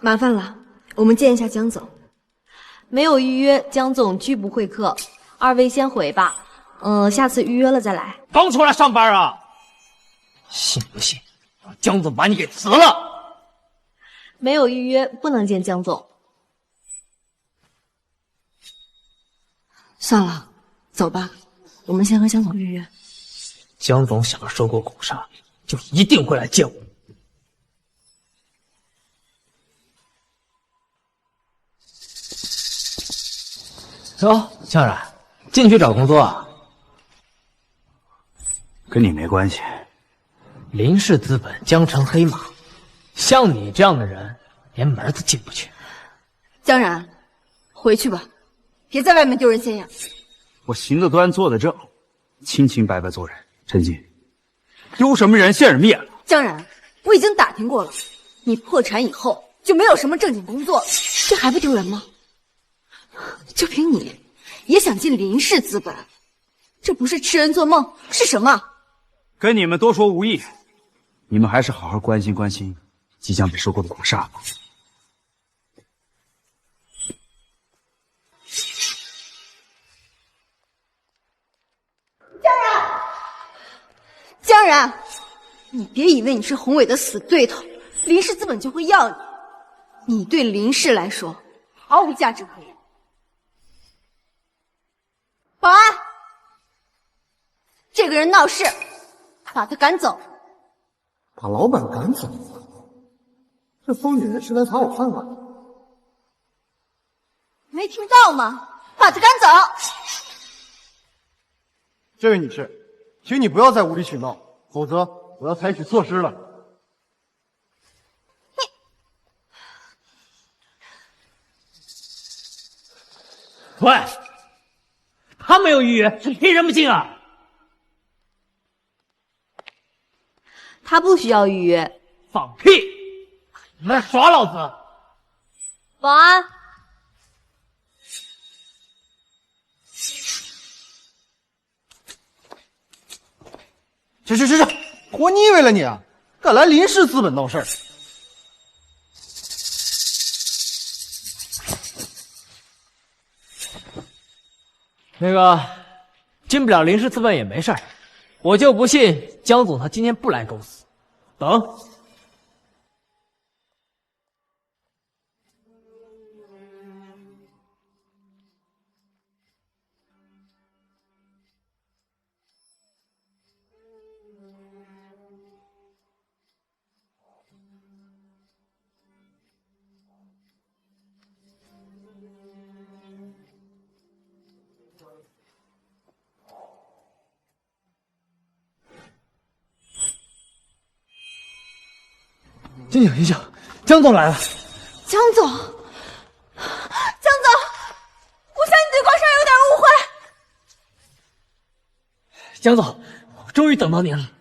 麻烦了，我们见一下江总。没有预约，江总拒不会客，二位先回吧。下次预约了再来。刚出来上班啊？信不信江总把你给辞了？没有预约，不能见江总。算了，走吧，我们先和江总预约。江总想要收购广厦，就一定会来见我。哟，江然，进去找工作啊？跟你没关系。林氏资本江城黑马，像你这样的人，连门都进不去。江然，回去吧，别在外面丢人现眼。我行得端，坐得正，清清白白做人。陈静，丢什么人现人面了？江然，我已经打听过了，你破产以后就没有什么正经工作了，这还不丢人吗？就凭你，也想进林氏资本，这不是痴人做梦是什么？跟你们多说无益，你们还是好好关心关心即将被收购的广厦吧。江然，你别以为你是宏伟的死对头，林氏资本就会要你。你对林氏来说毫无价值可言。保安，这个人闹事，把他赶走。把老板赶走？这疯女人是来讨我饭碗的？没听到吗？把他赶走！这位女士，请你不要再无理取闹，否则我要采取措施了。喂，他没有预约，是凭什么进啊？他不需要预约。放屁！你们在耍老子！保安，去！活腻歪了你啊！敢来林氏资本闹事儿？那个进不了林氏资本也没事儿，我就不信江总他今天不来公司。等。醒醒醒醒！江总来了。江总，江总，我想你对广少有点误会。江总，我终于等到您了。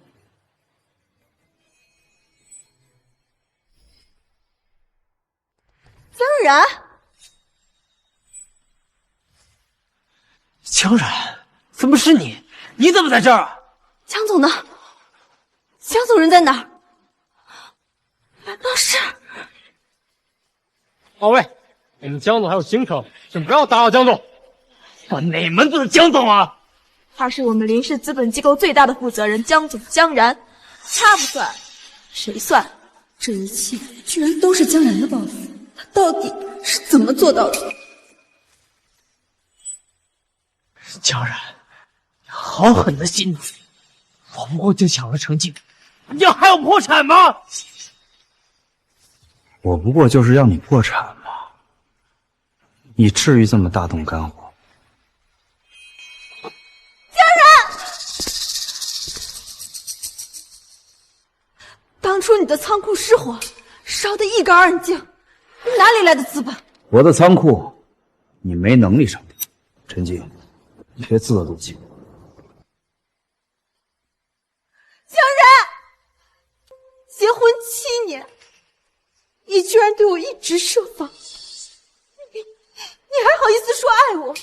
江然，江然，怎么是你？你怎么在这儿啊？江总呢？江总人在哪儿？难道是？二位，我们江总还有行程，请不要打扰江总。我哪门子的江总啊？他是我们林氏资本机构最大的负责人，江总江然。他不算，谁算？这一切居然都是江然的报复，他到底是怎么做到的？江然，好狠的心思！我不过就抢了成绩，你还要破产吗？我不过就是让你破产嘛，你至于这么大动肝火？江然，当初你的仓库失火，烧得一干二净，你哪里来的资本？我的仓库，你没能力上天。陈静，你别自作多情。江然，结婚7年。你居然对我一直设防，你还好意思说爱我？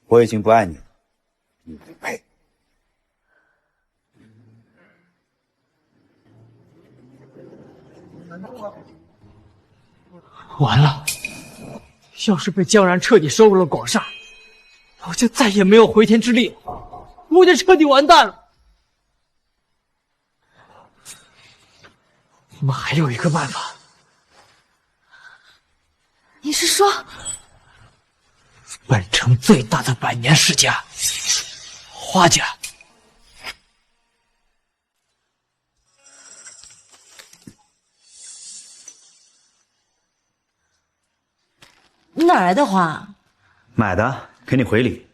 我已经不爱你了，你不配。完了，要是被江然彻底收入了广厦，我就再也没有回天之力了，我就彻底完蛋了。我们还有一个办法。你是说，本城最大的百年世家花家？你哪来的花？买的，给你回礼。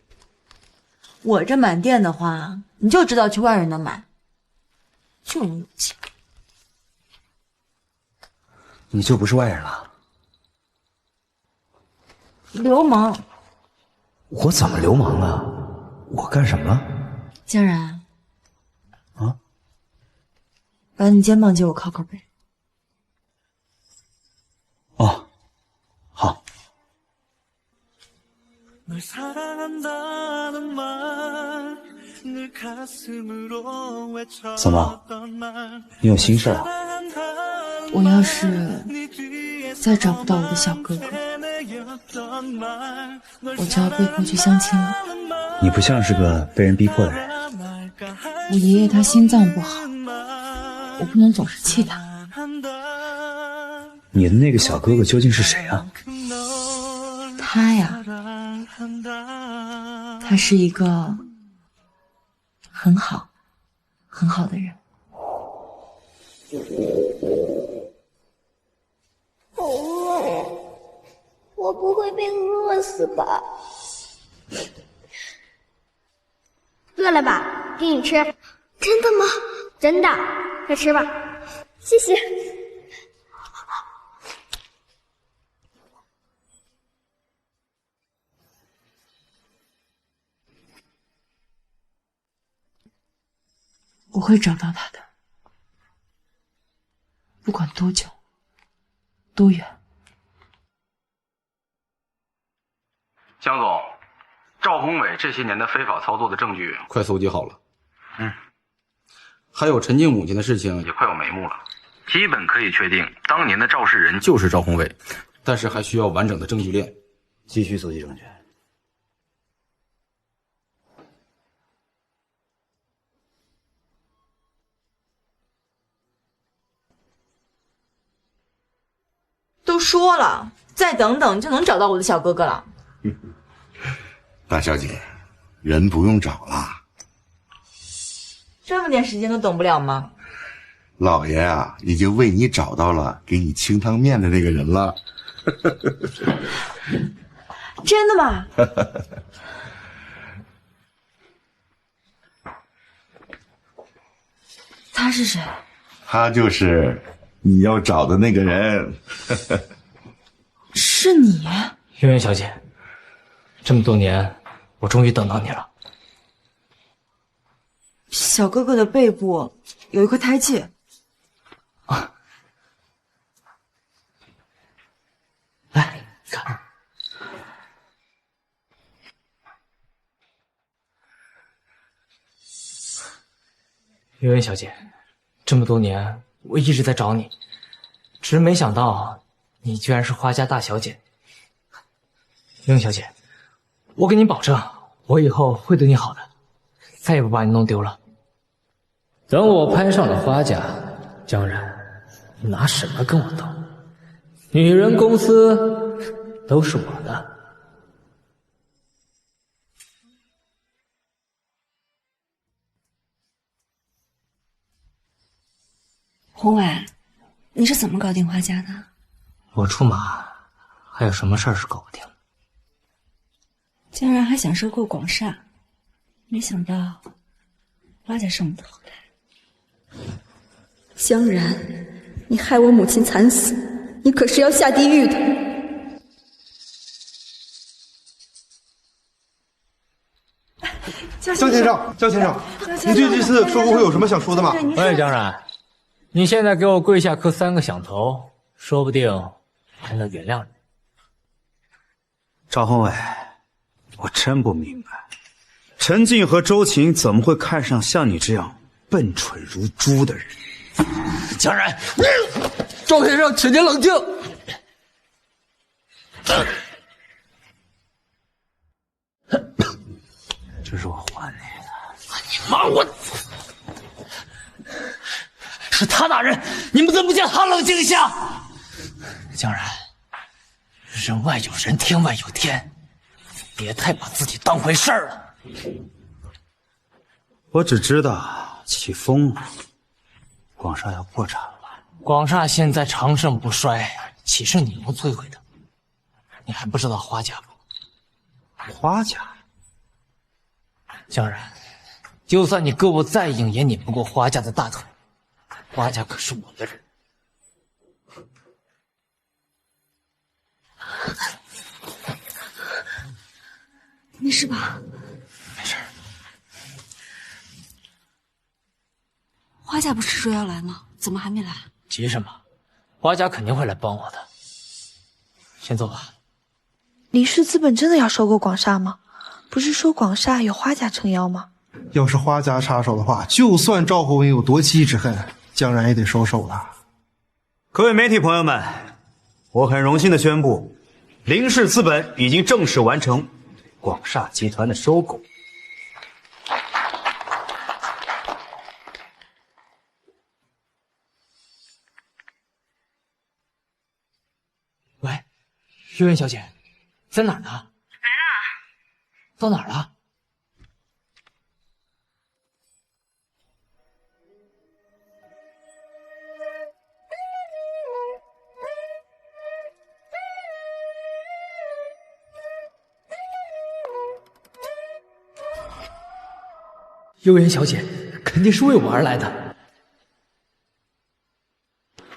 我这满店的花，你就知道去外人那买，就你有钱。你就不是外人了？流氓！我怎么流氓了？我干什么了？江然，啊，把你肩膀借我靠靠背。哦，好。怎么？你有心事啊？我要是再找不到我的小哥哥，我就要被迫去相亲了。你不像是个被人逼迫的人。我爷爷他心脏不好，我不能总是气他。你的那个小哥哥究竟是谁啊？他呀，他是一个很好的人。我不会被饿死吧？饿了吧？给你吃。真的吗？真的，快吃吧。谢谢。我会找到他的，不管多久，多远。江总，赵宏伟这些年的非法操作的证据快搜集好了。还有陈静母亲的事情也快有眉目了，基本可以确定当年的肇事人就是赵宏伟，但是还需要完整的证据链。继续搜集证据。都说了，再等等就能找到我的小哥哥了。大小姐，人不用找了，这么点时间都等不了吗？老爷啊，已经为你找到了给你清汤面的那个人了。真的吗？他是谁？他就是你要找的那个人。是你？渊渊小姐，这么多年，我终于等到你了。小哥哥的背部有一块胎记。啊，来看。渊渊小姐，这么多年我一直在找你，只是没想到你居然是花家大小姐。渊渊小姐，我给你保证，我以后会对你好的，再也不把你弄丢了。等我攀上了花家，江然，你拿什么跟我斗？女人公司都是我的。宏伟，你是怎么搞定花家的？我出马，还有什么事儿是搞不定？江然还想收购广厦，没想到花家是我们的后台。江然，你害我母亲惨死，你可是要下地狱的。江先生，江先生，您对这次收购会有什么想说的吗？喂，江然，你现在给我跪下磕3个响头，说不定还能原谅你。赵宏伟，我真不明白，陈静和周晴怎么会看上像你这样笨蠢如猪的人？江然，赵先生，请您冷静。这是我还你的。你妈！我是他打人，你们怎么不叫他冷静一下？江然，人外有人，天外有天，别太把自己当回事儿了。我只知道起风了，广厦要破产了。广厦现在长盛不衰，岂是你能摧毁的？你还不知道花家不？花家？江然，就算你胳膊再硬，也拧不过花家的大腿。花家可是我的人。没事吧？没事。花家不是说要来吗？怎么还没来？急什么？花家肯定会来帮我的。先走吧。林氏资本真的要收购广厦吗？不是说广厦有花家撑腰吗？要是花家插手的话，就算赵宏伟有夺妻之恨，江然也得收手了。各位媒体朋友们，我很荣幸的宣布，林氏资本已经正式完成广厦集团的收购。喂，月月小姐，在哪儿呢？来了。到哪儿了？幽妍小姐肯定是为我而来的。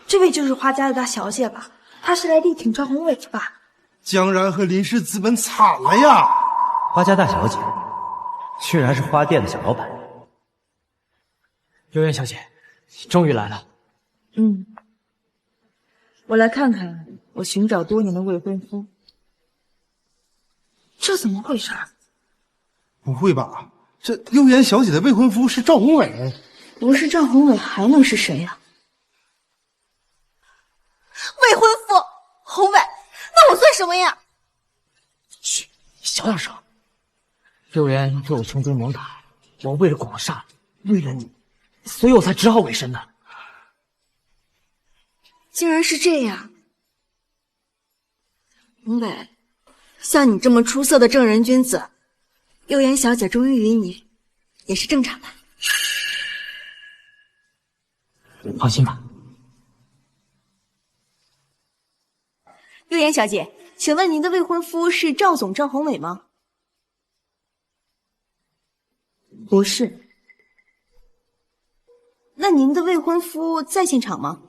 这位就是花家的大小姐吧？她是来力挺赵宏伟的吧？江然和林氏资本惨了呀！花家大小姐，居然是花店的小老板。幽妍小姐，终于来了。我来看看我寻找多年的未婚夫。这怎么回事？不会吧？这幽妍小姐的未婚夫是赵宏伟？不是赵宏伟还能是谁呀？未婚夫宏伟，那我算什么呀？嘘，小点声。六言对我穷追猛打，我为了广厦，为了你，所以我才只好委身的。竟然是这样，宏伟，像你这么出色的正人君子，右言小姐忠于于你，也是正常的。放心吧。右言小姐，请问您的未婚夫是赵总赵宏伟吗？不是。那您的未婚夫在现场吗？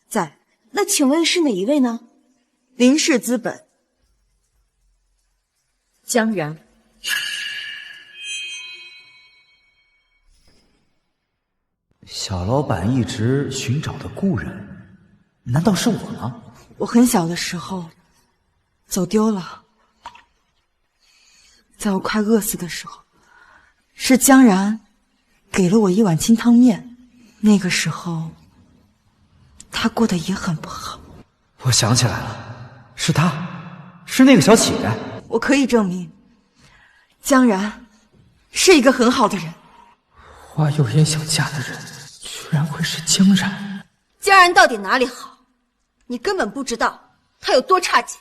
在。那请问是哪一位呢？林氏资本，江然。小老板一直寻找的故人，难道是我吗？我很小的时候走丢了，在我快饿死的时候，是江然给了我一碗清汤面。那个时候他过得也很不好。我想起来了，是他，是那个小乞丐。我可以证明，江然是一个很好的人。花有颜小家的人，居然会是江然。江然到底哪里好？你根本不知道他有多差劲。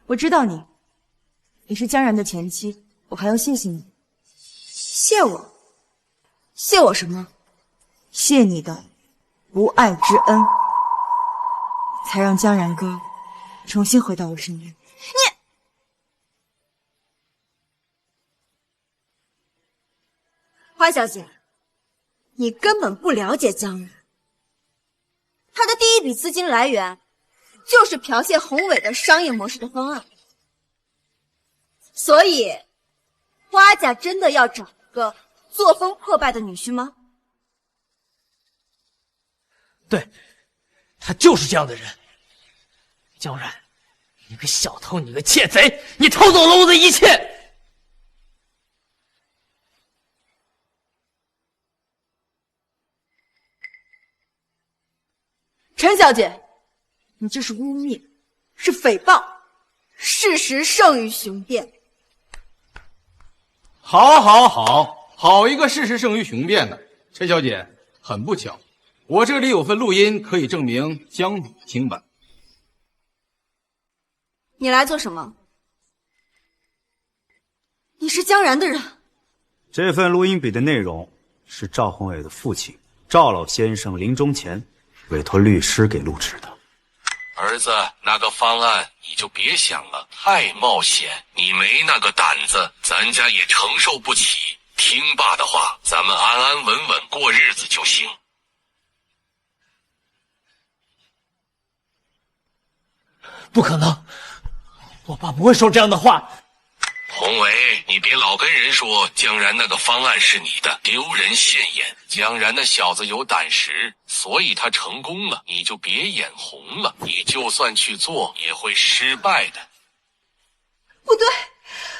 我知道你是江然的前妻，我还要谢谢你。谢我？谢我什么？谢你的不爱之恩，才让江然哥重新回到我身边。花小姐，你根本不了解江然，他的第一笔资金来源就是剽窃宏伟的商业模式的方案，所以花家真的要找个作风破败的女婿吗？对，他就是这样的人。江然，你个小偷，你个窃贼，你偷走了我的一切！陈小姐，你这是污蔑，是诽谤，事实胜于雄辩。好一个事实胜于雄辩的。陈小姐，很不巧，我这里有份录音可以证明江总清白。你来做什么？你是江然的人。这份录音笔的内容是赵宏伟的父亲赵老先生临终前委托律师给录制的。儿子，那个方案你就别想了，太冒险，你没那个胆子，咱家也承受不起。听爸的话，咱们安安稳稳过日子就行。不可能，我爸不会说这样的话。宏伟，你别老跟人说江然那个方案是你的，丢人现眼。江然那小子有胆识，所以他成功了，你就别眼红了。你就算去做，也会失败的。不对，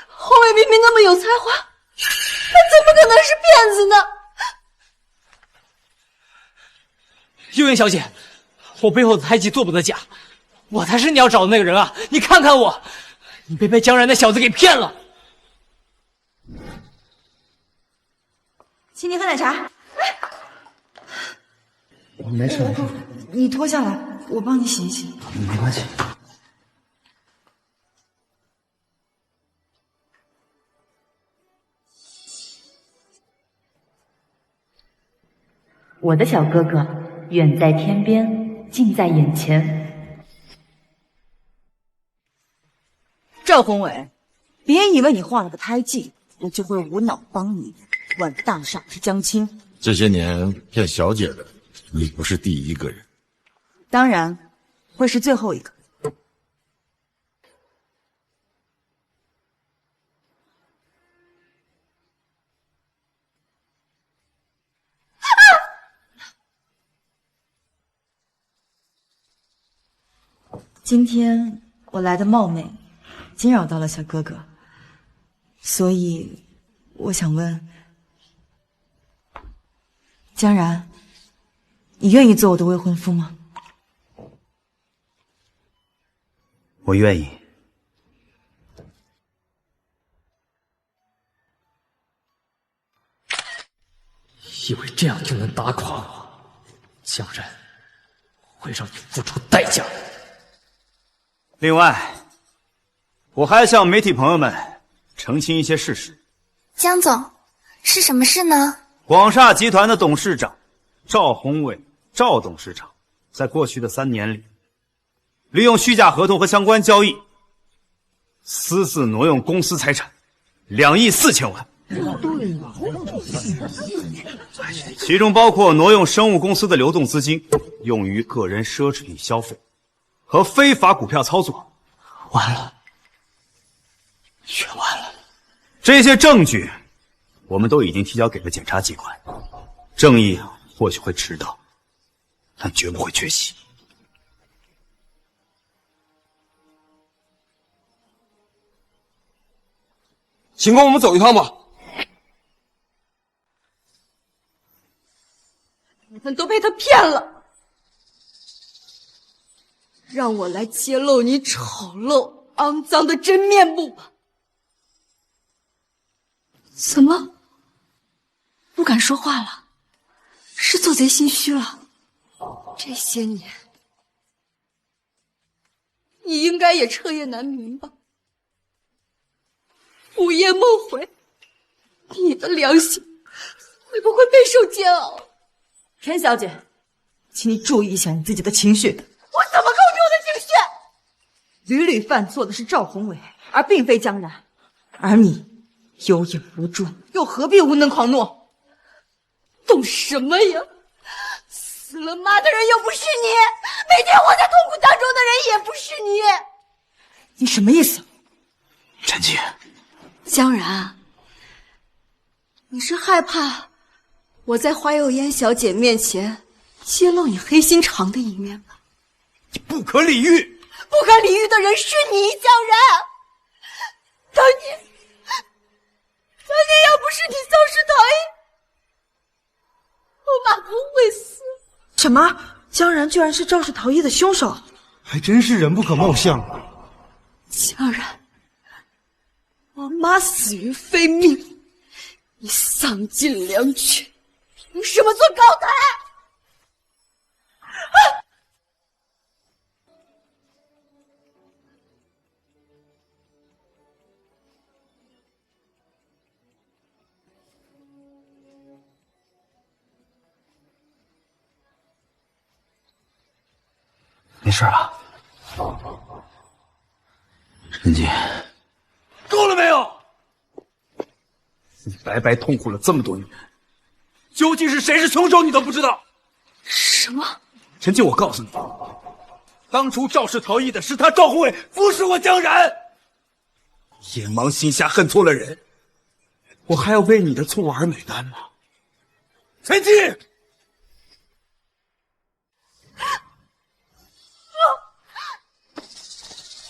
宏伟明明那么有才华，他怎么可能是骗子呢？幽云小姐，我背后的胎记做不得假，我才是你要找的那个人啊！你看看我，你被江然那小子给骗了。请你喝奶茶。我没事。你脱下来，我帮你洗一洗。没关系。我的小哥哥，远在天边，近在眼前。赵宏伟，别以为你画了个胎记，我就会无脑帮你。晚大厦是江青，这些年骗小姐的，你不是第一个人，当然会是最后一个。今天我来的冒昧，惊扰到了小哥哥，所以我想问，江然，你愿意做我的未婚夫吗？我愿意。以为这样就能打垮我，江然会让你付出代价。另外，我还要向媒体朋友们澄清一些事实。江总，是什么事呢？广厦集团的董事长赵宏伟，赵董事长，在过去的3年里，利用虚假合同和相关交易，私自挪用公司财产2亿4千万。其中包括挪用生物公司的流动资金，用于个人奢侈品消费，和非法股票操作。完了，全完了！这些证据，我们都已经提交给了检察机关。正义或许会迟到，但绝不会缺席。请跟我们走一趟吧。你们都被他骗了，让我来揭露你丑陋肮脏的真面目吧。怎么不敢说话了？是做贼心虚了？这些年，你应该也彻夜难眠吧？午夜梦回，你的良心会不会备受煎熬？陈小姐，请你注意一下你自己的情绪。我怎么控制我的情绪？屡屡犯错的是赵宏伟，而并非江然。而你有眼无珠，又何必无能狂怒？懂什么呀？死了妈的人又不是你，每天活在痛苦当中的人也不是你。你什么意思？陈姐，江然，你是害怕我在华有烟小姐面前揭露你黑心肠的一面吧？你不可理喻！不可理喻的人是你，江然。当年要不是你肇事逃逸，我妈不会死。什么？江然居然是肇事逃逸的凶手？还真是人不可貌相。江然，我妈死于非命，你丧尽良权，凭什么做高台？没事吧？陈姐，够了没有？你白白痛苦了这么多年，究竟是谁是凶手，你都不知道。什么？陈姐，我告诉你，当初肇事逃逸的是他赵宏伟，不是我江然。眼盲心瞎，恨错了人，我还要为你的错误而买单吗？陈记，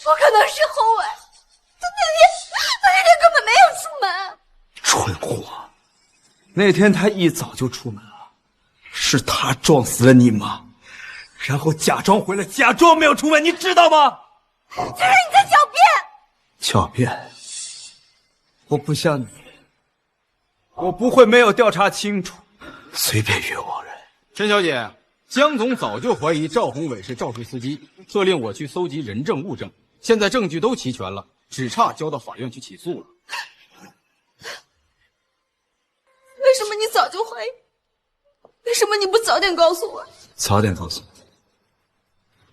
不可能是宏伟，他那天根本没有出门。蠢货！那天他一早就出门了，是他撞死了你妈，然后假装回来，假装没有出门，你知道吗？这是你在狡辩！狡辩？我不像你，我不会没有调查清楚，随便冤枉人。陈小姐，江总早就怀疑赵宏伟是肇事司机，特令我去搜集人证物证，现在证据都齐全了，只差交到法院去起诉了。为什么你早就怀疑？为什么你不早点告诉我？早点告诉你，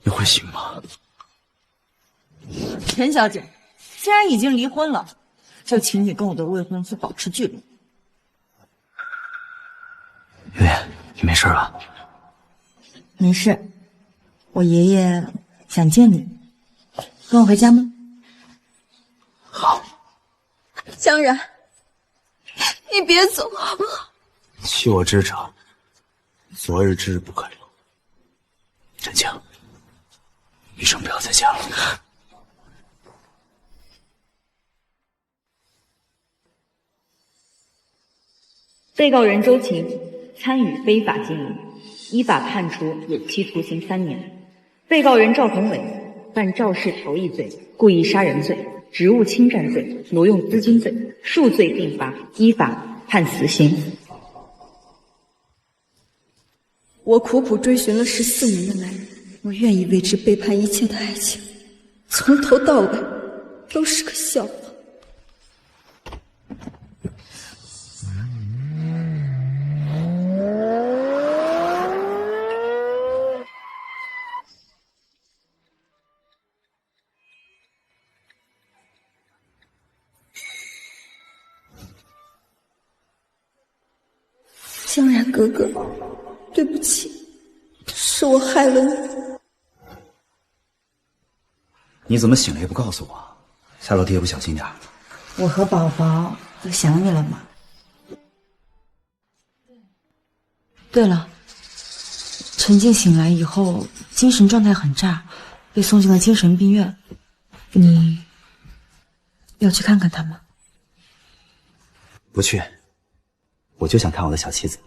你会醒吗？陈小姐，既然已经离婚了，就请你跟我的未婚夫保持距离。月月，你没事吧？没事，我爷爷想见你，跟我回家吗？好。江然，你别走好不好？弃我之者，昨日之日不可留。陈静，余生不要再见了。被告人周晴，参与非法经营，依法判处有期徒刑3年。被告人赵宏伟犯肇事逃逸罪、故意杀人罪、职务侵占罪、挪用资金罪，数罪并罚，依法判死刑。我苦苦追寻了14年的男人，我愿意为之背叛一切的爱情，从头到尾都是个笑话。江然哥哥，对不起，是我害了你。你怎么醒了也不告诉我？下楼梯也不小心点。我和宝宝都想你了嘛。对了，陈静醒来以后精神状态很差，被送进了精神病院。你要去看看他吗？不去，我就想看我的小妻子。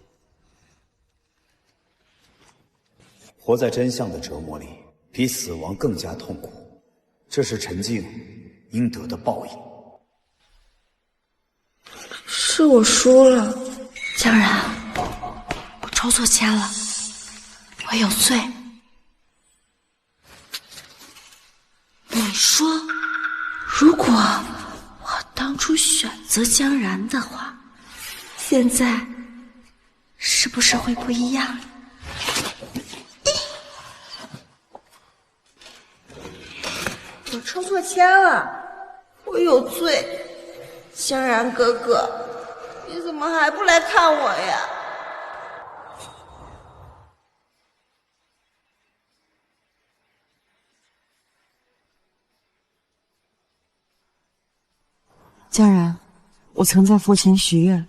活在真相的折磨里，比死亡更加痛苦，这是陈静应得的报应。是我输了，江然，我抽错签了，我有罪。你说，如果我当初选择江然的话，现在是不是会不一样？我抽错签了，我有罪。江然哥哥，你怎么还不来看我呀？江然，我曾在佛前许愿，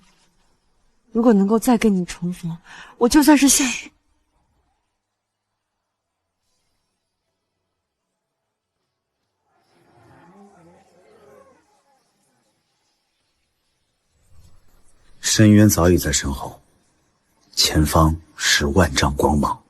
如果能够再跟你重逢，我就算是下。深渊早已在身后，前方是万丈光芒。